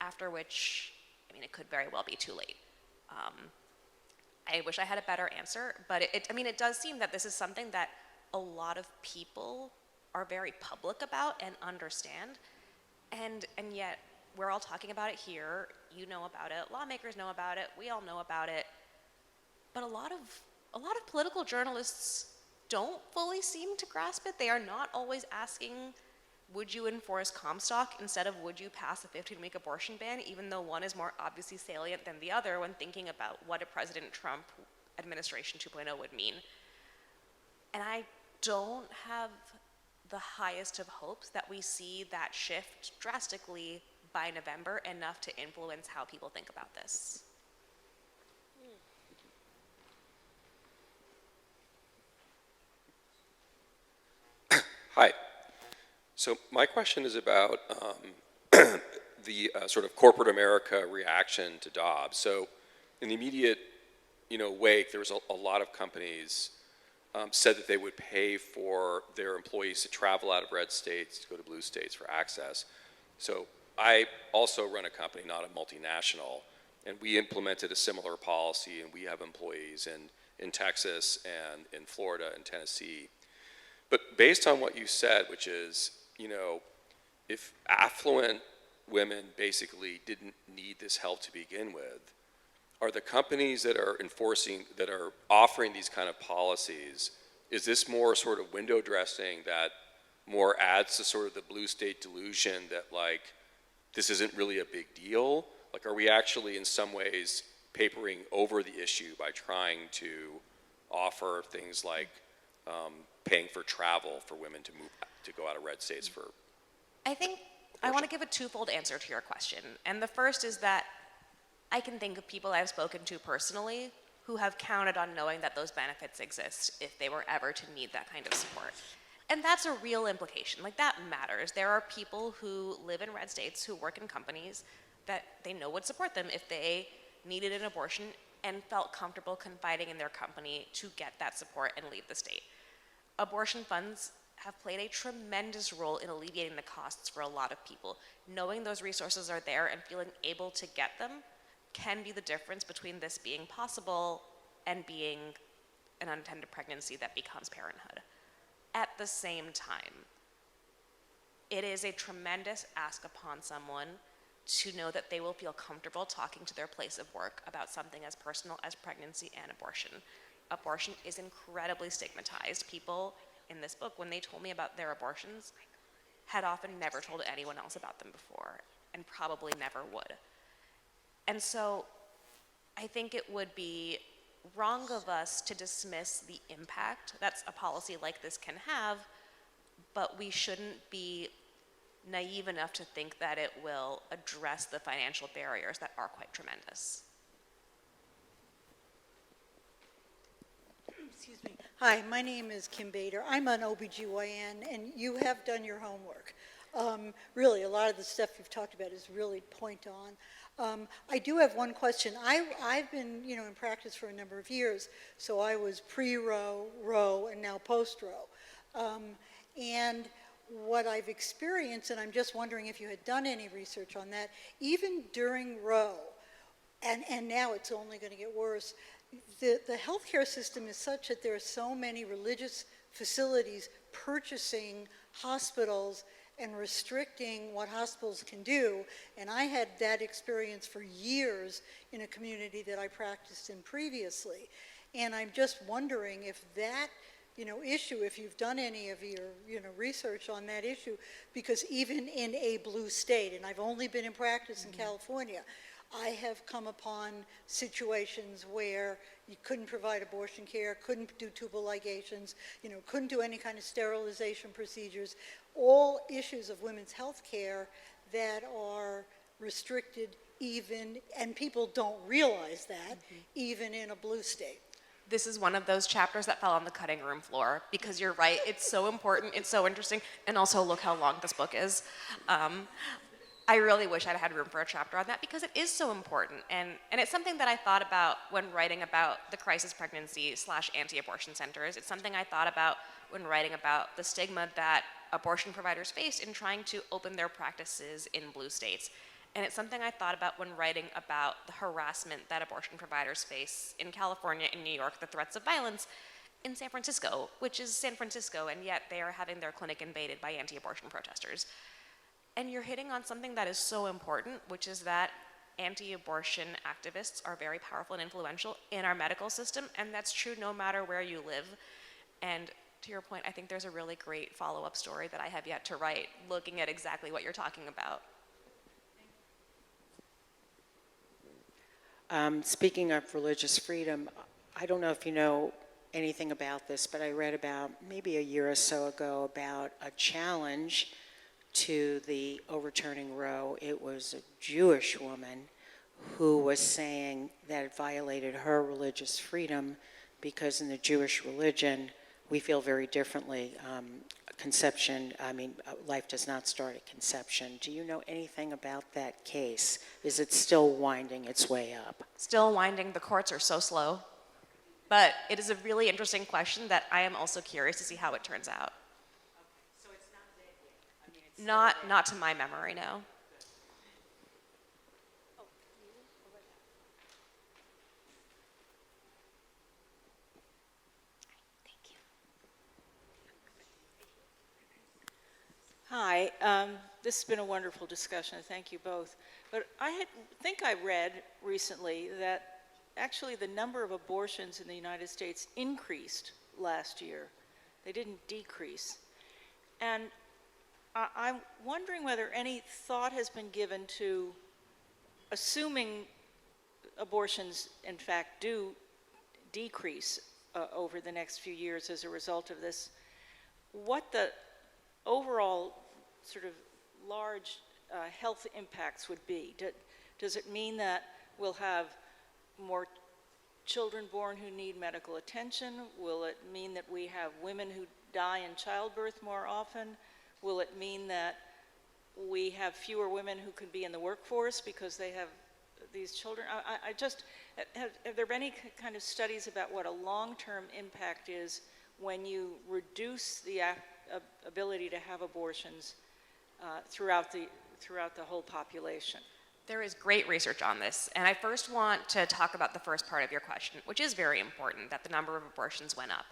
after which, it could very well be too late. I wish I had a better answer, but it does seem that this is something that a lot of people are very public about and understand, and yet we're all talking about it here. You know about it, lawmakers know about it, we all know about it, but a lot of political journalists don't fully seem to grasp it. They are not always asking, would you enforce Comstock instead of would you pass a 15-week abortion ban, even though one is more obviously salient than the other when thinking about what a President Trump administration 2.0 would mean. And I don't have the highest of hopes that we see that shift drastically by November, enough to influence how people think about this. Hi. So my question is about the sort of corporate America reaction to Dobbs. So in the immediate, wake, there was a lot of companies said that they would pay for their employees to travel out of red states to go to blue states for access. So I also run a company, not a multinational, and we implemented a similar policy, and we have employees in Texas and in Florida and Tennessee. But based on what you said, which is, if affluent women basically didn't need this help to begin with, are the companies that are offering these kind of policies, is this more sort of window dressing that more adds to sort of the blue state delusion that this isn't really a big deal? Are we actually in some ways papering over the issue by trying to offer things like paying for travel for women to go out of red states for? I think I want to give a twofold answer to your question. And the first is that I can think of people I've spoken to personally who have counted on knowing that those benefits exist if they were ever to need that kind of support. And that's a real implication. Like, that matters. There are people who live in red states who work in companies that they know would support them if they needed an abortion and felt comfortable confiding in their company to get that support and leave the state. Abortion funds have played a tremendous role in alleviating the costs for a lot of people. Knowing those resources are there and feeling able to get them can be the difference between this being possible and being an unintended pregnancy that becomes parenthood. At the same time, it is a tremendous ask upon someone to know that they will feel comfortable talking to their place of work about something as personal as pregnancy and abortion. Abortion is incredibly stigmatized. People in this book, when they told me about their abortions, had often never told anyone else about them before, and probably never would. And so I think it would be wrong of us to dismiss the impact that a policy like this can have, but we shouldn't be naive enough to think that it will address the financial barriers that are quite tremendous. Excuse me. Hi, my name is Kim Bader. I'm an OBGYN, and you have done your homework. Really, a lot of the stuff you've talked about is really point on. I do have one question. I've been, in practice for a number of years, so I was pre-Roe, Roe, and now post-Roe. And what I've experienced, and I'm just wondering if you had done any research on that, even during Roe, and now it's only going to get worse, the healthcare system is such that there are so many religious facilities purchasing hospitals and restricting what hospitals can do. And I had that experience for years in a community that I practiced in previously. And I'm just wondering if that issue, if you've done any of your, research on that issue, because even in a blue state, and I've only been in practice in California, I have come upon situations where you couldn't provide abortion care, couldn't do tubal ligations, couldn't do any kind of sterilization procedures, all issues of women's health care that are restricted even, and people don't realize that, even in a blue state. This is one of those chapters that fell on the cutting room floor, because you're right, it's so important, it's so interesting, and also look how long this book is. I really wish I'd had room for a chapter on that, because it is so important, and it's something that I thought about when writing about the crisis pregnancy / anti-abortion centers. It's something I thought about when writing about the stigma that abortion providers face in trying to open their practices in blue states. And it's something I thought about when writing about the harassment that abortion providers face in California, in New York, the threats of violence in San Francisco, which is San Francisco, and yet they are having their clinic invaded by anti-abortion protesters. And you're hitting on something that is so important, which is that anti-abortion activists are very powerful and influential in our medical system, and that's true no matter where you live. And to your point, I think there's a really great follow-up story that I have yet to write, looking at exactly what you're talking about. Speaking of religious freedom, I don't know if you know anything about this, but I read about maybe a year or so ago about a challenge to the overturning Roe. It was a Jewish woman who was saying that it violated her religious freedom because in the Jewish religion, we feel very differently. Life does not start at conception. Do you know anything about that case? Is it still winding its way up? Still winding, the courts are so slow. But it is a really interesting question that I am also curious to see how it turns out. Okay. So it's not dead yet? I mean, it's Not to my memory, no. Hi, this has been a wonderful discussion. Thank you both. But I think I read recently that actually the number of abortions in the United States increased last year. They didn't decrease. And I'm wondering whether any thought has been given to assuming abortions, in fact, do decrease over the next few years as a result of this, what the overall sort of large health impacts would be. Does it mean that we'll have more children born who need medical attention? Will it mean that we have women who die in childbirth more often? Will it mean that we have fewer women who could be in the workforce because they have these children? Have there been any kind of studies about what a long-term impact is when you reduce the ability to have abortions throughout the whole population? There is great research on this, and I first want to talk about the first part of your question, which is very important, that the number of abortions went up,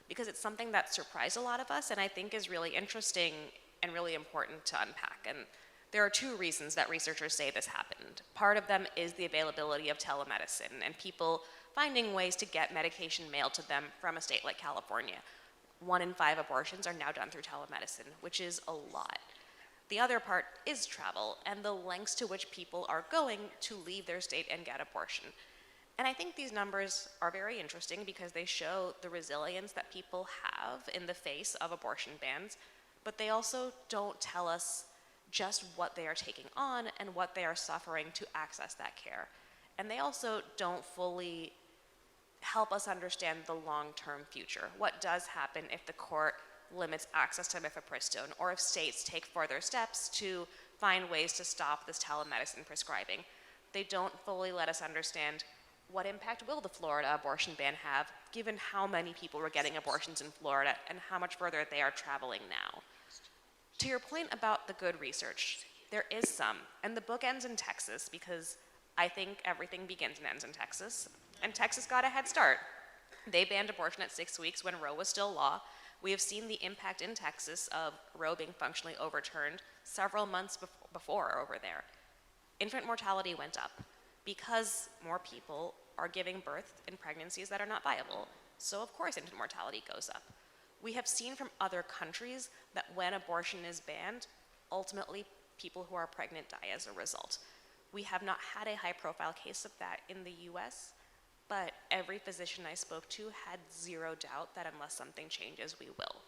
because it's something that surprised a lot of us and I think is really interesting and really important to unpack. And there are two reasons that researchers say this happened. Part of them is the availability of telemedicine and people finding ways to get medication mailed to them from a state like California. 1 in 5 abortions are now done through telemedicine, which is a lot. The other part is travel and the lengths to which people are going to leave their state and get abortion. And I think these numbers are very interesting because they show the resilience that people have in the face of abortion bans, but they also don't tell us just what they are taking on and what they are suffering to access that care. And they also don't fully help us understand the long-term future. What does happen if the court limits access to mifepristone, or if states take further steps to find ways to stop this telemedicine prescribing? They don't fully let us understand what impact will the Florida abortion ban have, given how many people were getting abortions in Florida and how much further they are traveling now. To your point about the good research, there is some, and the book ends in Texas because I think everything begins and ends in Texas, and Texas got a head start. They banned abortion at 6 weeks when Roe was still law. We have seen the impact in Texas of Roe being functionally overturned several months before over there. Infant mortality went up because more people are giving birth in pregnancies that are not viable. So of course infant mortality goes up. We have seen from other countries that when abortion is banned, ultimately people who are pregnant die as a result. We have not had a high-profile case of that in the US, but every physician I spoke to had zero doubt that unless something changes, we will.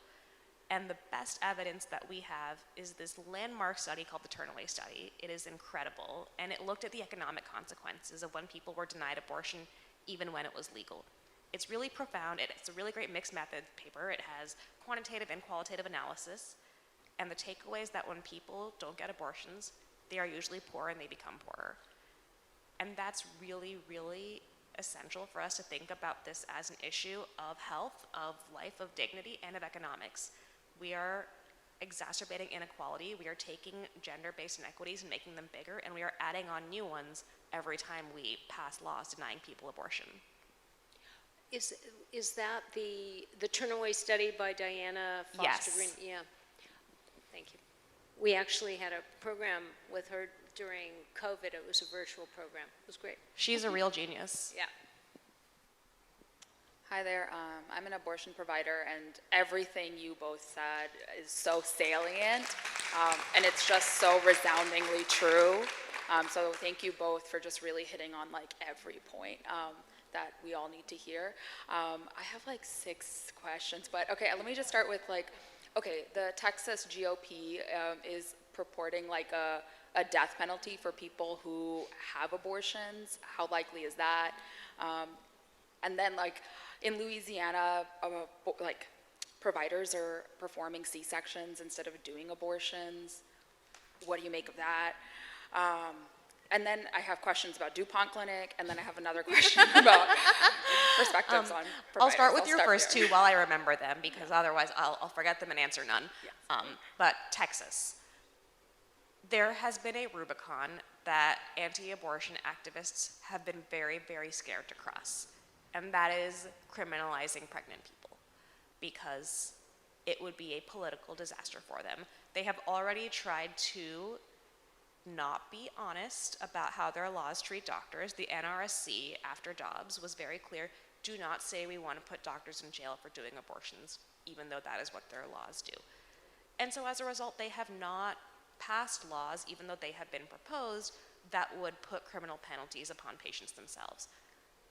And the best evidence that we have is this landmark study called the terminate study. It is incredible, and it looked at the economic consequences of when people were denied abortion, even when it was legal. It's really profound. It's a really great mixed method paper. It has quantitative and qualitative analysis, and the takeaway is that when people don't get abortions, they are usually poor and they become poorer. And that's really, really essential for us to think about this as an issue of health, of life, of dignity, and of economics. We are exacerbating inequality. We are taking gender-based inequities and making them bigger, and we are adding on new ones every time we pass laws denying people abortion. Is that the Turnaway study by Diana Foster Green? Yes. Yeah. Thank you. We actually had a program with her during COVID. It was a virtual program. It was great. She's a real genius. Yeah. Hi there, I'm an abortion provider, and everything you both said is so salient, and it's just so resoundingly true. So thank you both for just really hitting on like every point that we all need to hear. I have like 6 questions, but okay, let me just start with like, okay, the Texas GOP is purporting like a death penalty for people who have abortions. How likely is that? And then like, in Louisiana, like providers are performing C-sections instead of doing abortions. What do you make of that? And then I have questions about DuPont Clinic, and then I have another question about perspectives on providers. I'll start with your first there. 2 while I remember them, because otherwise I'll forget them and answer none. Yes. But Texas. There has been a Rubicon that anti-abortion activists have been very, very scared to cross. And that is criminalizing pregnant people, because it would be a political disaster for them. They have already tried to not be honest about how their laws treat doctors. The NRSC, after Dobbs, was very clear, do not say we want to put doctors in jail for doing abortions, even though that is what their laws do. And so as a result, they have not passed laws, even though they have been proposed, that would put criminal penalties upon patients themselves.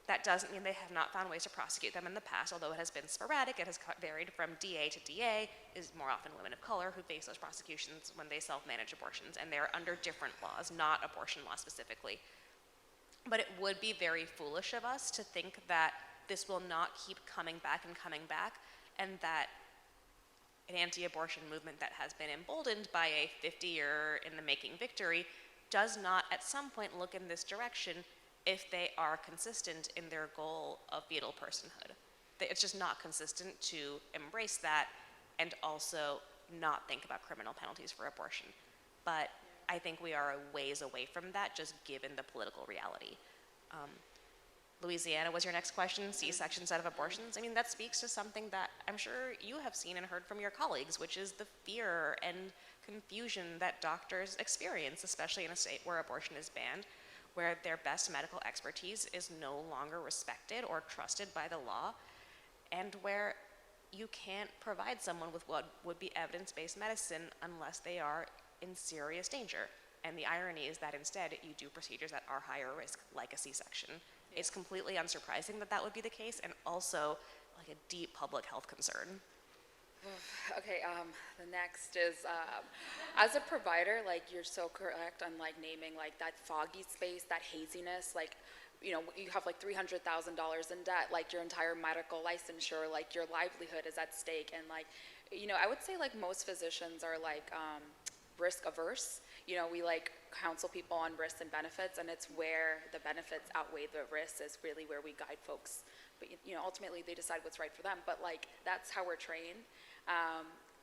That doesn't mean they have not found ways to prosecute them in the past, although it has been sporadic. It has varied from DA to DA. It is more often women of color who face those prosecutions when they self-manage abortions, and they're under different laws, not abortion law specifically. But it would be very foolish of us to think that this will not keep coming back, and that an anti-abortion movement that has been emboldened by a 50-year-in-the-making victory does not at some point look in this direction if they are consistent in their goal of fetal personhood. It's just not consistent to embrace that and also not think about criminal penalties for abortion. But I think we are a ways away from that, just given the political reality. Louisiana was your next question, C-section instead of abortions. I mean, that speaks to something that I'm sure you have seen and heard from your colleagues, which is the fear and confusion that doctors experience, especially in a state where abortion is banned, where their best medical expertise is no longer respected or trusted by the law, and where you can't provide someone with what would be evidence-based medicine unless they are in serious danger. And the irony is that instead you do procedures that are higher risk, like a C-section. Yeah. It's completely unsurprising that that would be the case, and also like a deep public health concern. Okay, the next is, as a provider, like, you're so correct on, like, naming, like, that foggy space, that haziness, like, you know, you have, like, $300,000 in debt, like, your entire medical licensure, like, your livelihood is at stake, and, like, you know, I would say, like, most physicians are, like, risk averse. You know, we, like, counsel people on risks and benefits, and it's where the benefits outweigh the risks is really where we guide folks. But, you know, ultimately they decide what's right for them, but, like, that's how we're trained.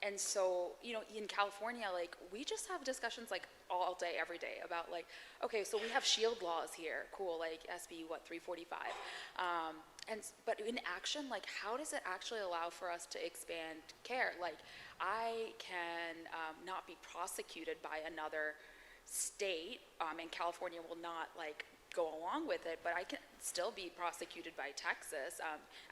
And so, you know, in California, like, we just have discussions, like, all day, every day about, like, okay, so we have shield laws here, cool, like SB, 345. But in action, like, how does it actually allow for us to expand care? Like, I can not be prosecuted by another state, and California will not, like, go along with it, but I can still be prosecuted by Texas.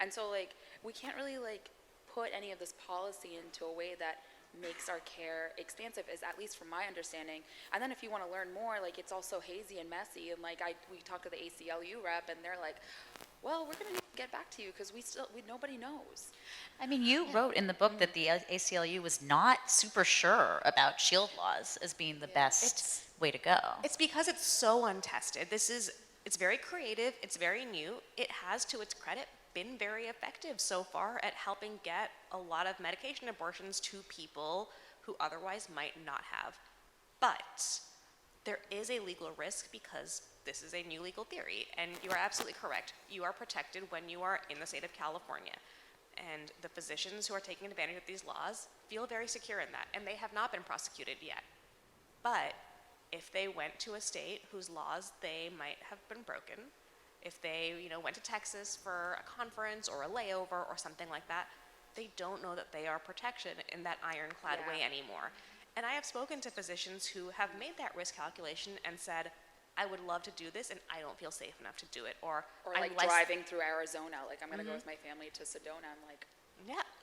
And so, like, we can't really, like, put any of this policy into a way that makes our care expansive, is at least from my understanding. And then if you want to learn more, like, it's also hazy and messy, and like we talked to the ACLU rep, and they're like, well, we're going to get back to you because nobody knows. I mean, you wrote in the book that the ACLU was not super sure about shield laws as being the best way to go. It's because it's so untested. It's very creative, it's very new. It has, to its credit, been very effective so far at helping get a lot of medication abortions to people who otherwise might not have. But there is a legal risk because this is a new legal theory, and you are absolutely correct. You are protected when you are in the state of California, and the physicians who are taking advantage of these laws feel very secure in that, and they have not been prosecuted yet. But if they went to a state whose laws they might have been broken, if they, you know, went to Texas for a conference or a layover or something like that, they don't know that they are protected in that ironclad way anymore. And I have spoken to physicians who have made that risk calculation and said, I would love to do this, and I don't feel safe enough to do it. Or like driving through Arizona, like, I'm going to go with my family to Sedona. I'm like,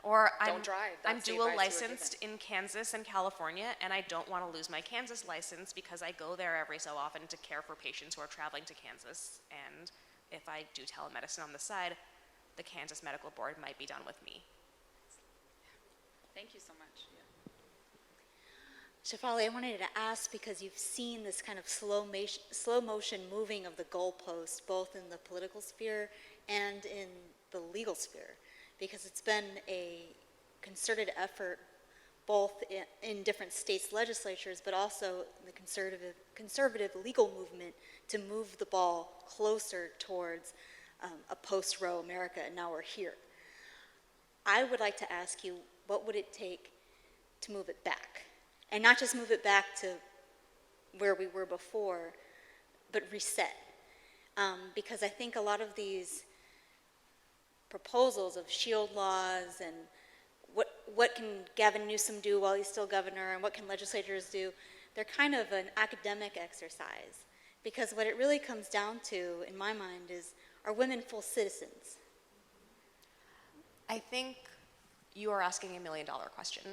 or don't drive. I'm dual licensed in Kansas and California, and I don't want to lose my Kansas license because I go there every so often to care for patients who are traveling to Kansas. And if I do telemedicine on the side, the Kansas Medical Board might be done with me. Thank you so much. Shefali, I wanted to ask, because you've seen this kind of slow motion moving of the goalposts, both in the political sphere and in the legal sphere, because it's been a concerted effort both in different states' legislatures, but also the conservative legal movement to move the ball closer towards a post-Roe America, and now we're here. I would like to ask you, what would it take to move it back? And not just move it back to where we were before, but reset. Because I think a lot of these proposals of shield laws and what can Gavin Newsom do while he's still governor, and what can legislators do, they're kind of an academic exercise. Because what it really comes down to, in my mind, is, are women full citizens? I think you are asking $1 million question.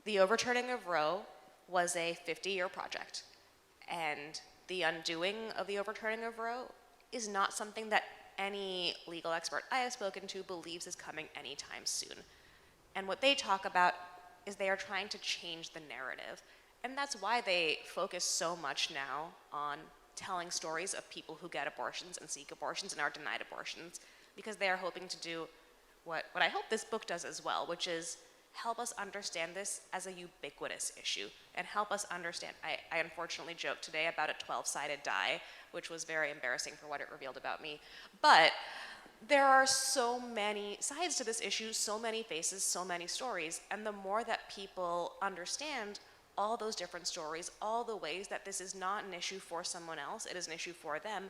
The overturning of Roe was a 50-year project, and the undoing of the overturning of Roe is not something that any legal expert I have spoken to believes is coming anytime soon. And what they talk about is they are trying to change the narrative. And that's why they focus so much now on telling stories of people who get abortions and seek abortions and are denied abortions, because they are hoping to do what I hope this book does as well, which is help us understand this as a ubiquitous issue and help us understand. I unfortunately joked today about a 12-sided die, which was very embarrassing for what it revealed about me. But there are so many sides to this issue, so many faces, so many stories, and the more that people understand all those different stories, all the ways that this is not an issue for someone else, it is an issue for them,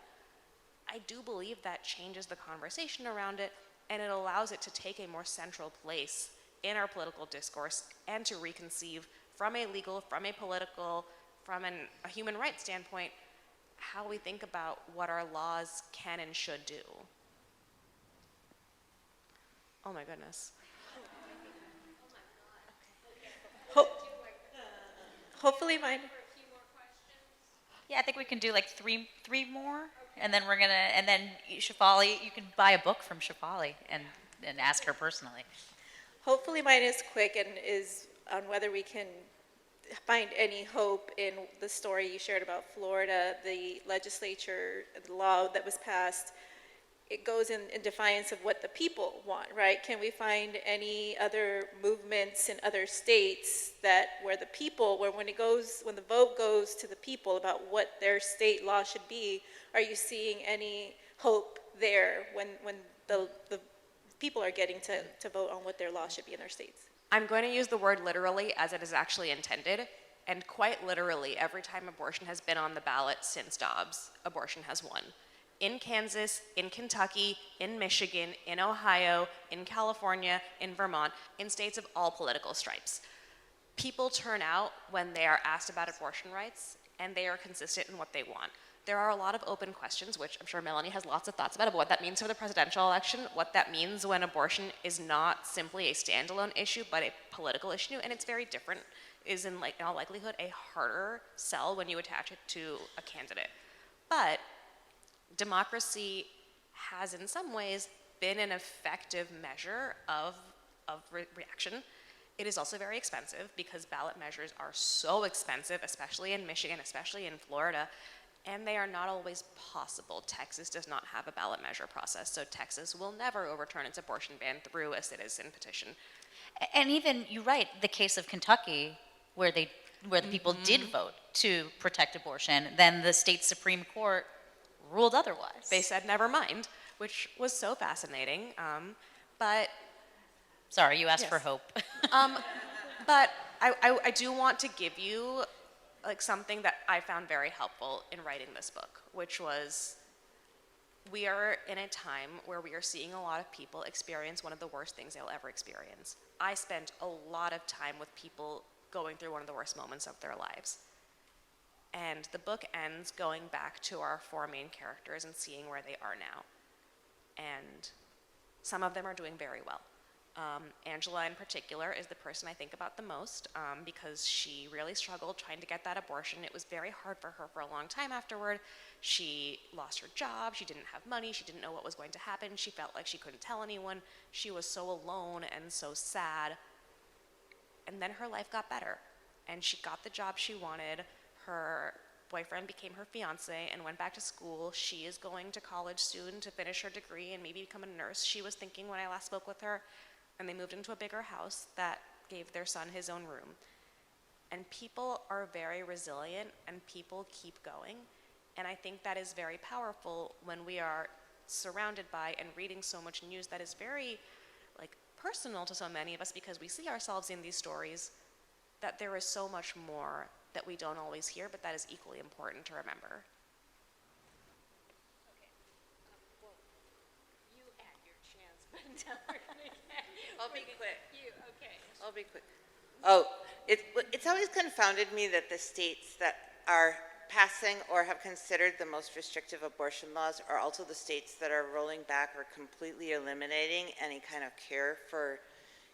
I do believe that changes the conversation around it, and it allows it to take a more central place in our political discourse and to reconceive from a legal, from a political, from a human rights standpoint, how we think about what our laws can and should do. Oh my goodness. Hopefully mine. Yeah, I think we can do like three more, and then and then Shefali, you can buy a book from Shefali and ask her personally. Hopefully mine is quick and is on whether we can find any hope in the story you shared about Florida, the legislature, the law that was passed. It goes in defiance of what the people want, right? Can we find any other movements in other states where when the vote goes to the people about what their state law should be, are you seeing any hope there when the people are getting to vote on what their law should be in their states? I'm going to use the word literally as it is actually intended, and quite literally, every time abortion has been on the ballot since Dobbs, abortion has won. In Kansas, in Kentucky, in Michigan, in Ohio, in California, in Vermont, in states of all political stripes. People turn out when they are asked about abortion rights, and they are consistent in what they want. There are a lot of open questions, which I'm sure Melanie has lots of thoughts about what that means for the presidential election, what that means when abortion is not simply a standalone issue, but a political issue, and it's very different, is in all likelihood a harder sell when you attach it to a candidate. But democracy has in some ways been an effective measure of reaction. It is also very expensive because ballot measures are so expensive, especially in Michigan, especially in Florida, and they are not always possible. Texas does not have a ballot measure process, so Texas will never overturn its abortion ban through a citizen petition. And even, you're right, the case of Kentucky, where the people did vote to protect abortion, then the state Supreme Court ruled otherwise. They said never mind, which was so fascinating, but... Sorry, you asked yes. for hope. But I do want to give you something that I found very helpful in writing this book, which was we are in a time where we are seeing a lot of people experience one of the worst things they'll ever experience. I spent a lot of time with people going through one of the worst moments of their lives. And the book ends going back to our four main characters and seeing where they are now. And some of them are doing very well. Angela in particular is the person I think about the most because she really struggled trying to get that abortion. It was very hard for her for a long time afterward. She lost her job, she didn't have money, she didn't know what was going to happen, she felt like she couldn't tell anyone, she was so alone and so sad. And then her life got better, and she got the job she wanted. Her boyfriend became her fiance and went back to school. She is going to college soon to finish her degree and maybe become a nurse, she was thinking when I last spoke with her. And they moved into a bigger house that gave their son his own room. And people are very resilient and people keep going. And I think that is very powerful when we are surrounded by and reading so much news that is very personal to so many of us because we see ourselves in these stories, that there is so much more that we don't always hear, but that is equally important to remember. You had your chance, but I'll be quick. I'll be quick. Oh, it's always confounded me that the states that are passing or have considered the most restrictive abortion laws are also the states that are rolling back or completely eliminating any kind of care for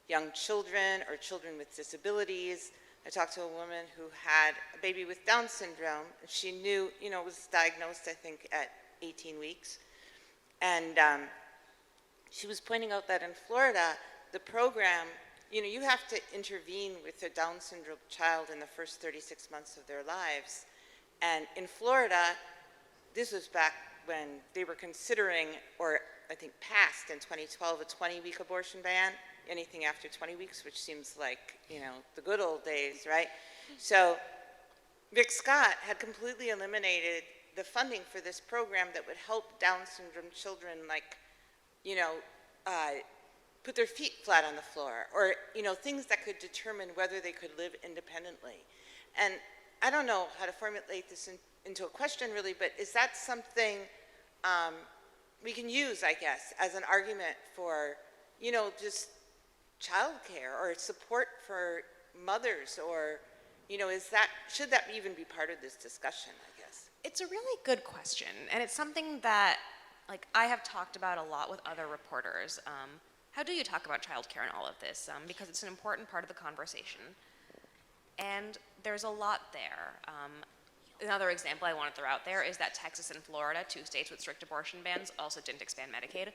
young children or children with disabilities. I talked to a woman who had a baby with Down syndrome. She knew, was diagnosed, I think, at 18 weeks. And she was pointing out that in Florida, the program, you know, you have to intervene with a Down syndrome child in the first 36 months of their lives. And in Florida, this was back when they were considering, or I think passed in 2012, a 20-week abortion ban, anything after 20 weeks, which seems like, you know, the good old days, right? So Rick Scott had completely eliminated the funding for this program that would help Down syndrome children, like, you know, put their feet flat on the floor, or, you know, things that could determine whether they could live independently. And I don't know how to formulate this into a question, really, but is that something we can use, I guess, as an argument for, you know, just childcare or support for mothers, or, you know, should that even be part of this discussion, I guess? It's a really good question, and it's something that, like, I have talked about a lot with other reporters. How do you talk about childcare and all of this? Because it's an important part of the conversation, and there's a lot there. Another example I want to throw out there is that Texas and Florida, 2 states with strict abortion bans, also didn't expand Medicaid.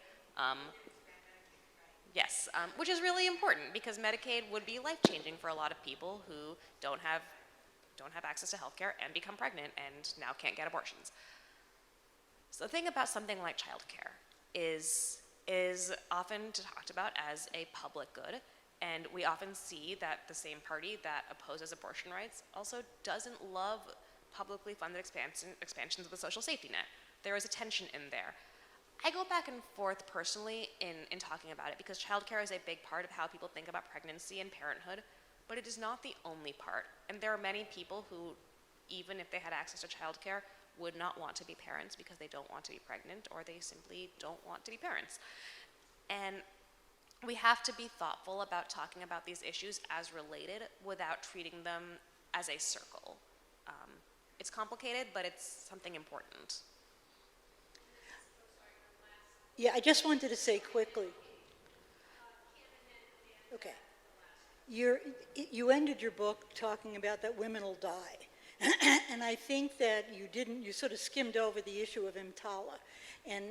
Yes, which is really important because Medicaid would be life-changing for a lot of people who don't have access to healthcare and become pregnant and now can't get abortions. So the thing about something like childcare is often talked about as a public good, and we often see that the same party that opposes abortion rights also doesn't love publicly funded expansions of the social safety net. There is a tension in there. I go back and forth personally in talking about it because childcare is a big part of how people think about pregnancy and parenthood, but it is not the only part. And there are many people who, even if they had access to childcare, would not want to be parents because they don't want to be pregnant, or they simply don't want to be parents. And we have to be thoughtful about talking about these issues as related without treating them as a circle. It's complicated, but it's something important. Yeah, I just wanted to say quickly. Okay. You ended your book talking about that women will die. And I think that you sort of skimmed over the issue of EMTALA. And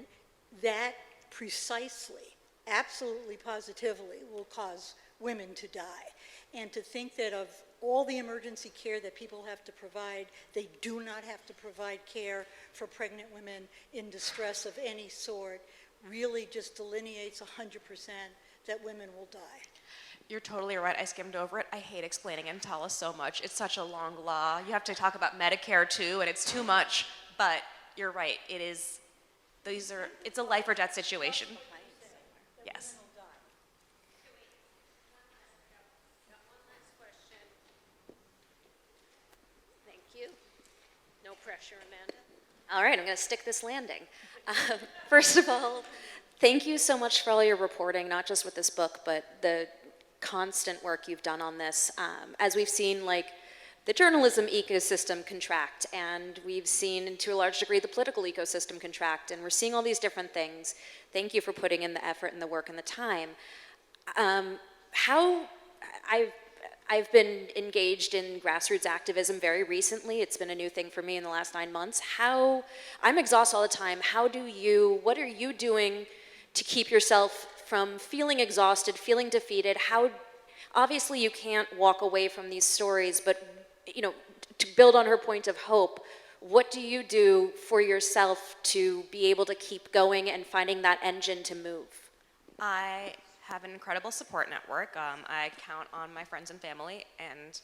that precisely, absolutely positively, will cause women to die. And to think that of all the emergency care that people have to provide, they do not have to provide care for pregnant women in distress of any sort, really just delineates 100% that women will die. You're totally right. I skimmed over it. I hate explaining EMTALA so much. It's such a long law. You have to talk about Medicare too, and it's too much. But you're right. It's a life or death situation. Yes. Thank you. No pressure, Amanda. All right, I'm going to stick this landing. First of all, thank you so much for all your reporting, not just with this book, but the constant work you've done on this. As we've seen, like, the journalism ecosystem contract, and we've seen, to a large degree, the political ecosystem contract, and we're seeing all these different things. Thank you for putting in the effort and the work and the time. I've been engaged in grassroots activism very recently. It's been a new thing for me in the last 9 months. I'm exhausted all the time. What are you doing to keep yourself from feeling exhausted, feeling defeated? Obviously you can't walk away from these stories, but, you know, to build on her point of hope, what do you do for yourself to be able to keep going and finding that engine to move? I have an incredible support network. I count on my friends and family, and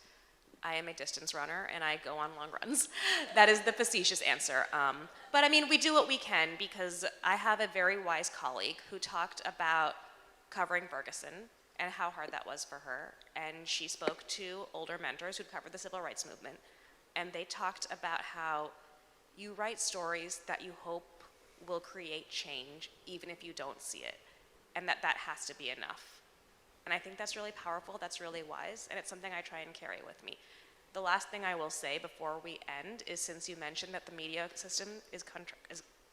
I am a distance runner, and I go on long runs. That is the facetious answer. But I mean, we do what we can, because I have a very wise colleague who talked about covering Ferguson and how hard that was for her. And she spoke to older mentors who'd covered the civil rights movement. And they talked about how you write stories that you hope will create change, even if you don't see it. And that has to be enough. And I think that's really powerful, that's really wise, and it's something I try and carry with me. The last thing I will say before we end is, since you mentioned that the media system is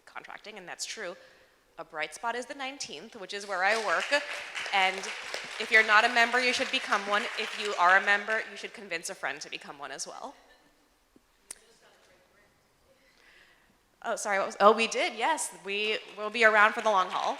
contracting, and that's true, a bright spot is the 19th, which is where I work, and if you're not a member, you should become one. If you are a member, you should convince a friend to become one as well. Oh, sorry, what was, oh, we did, yes. We will be around for the long haul.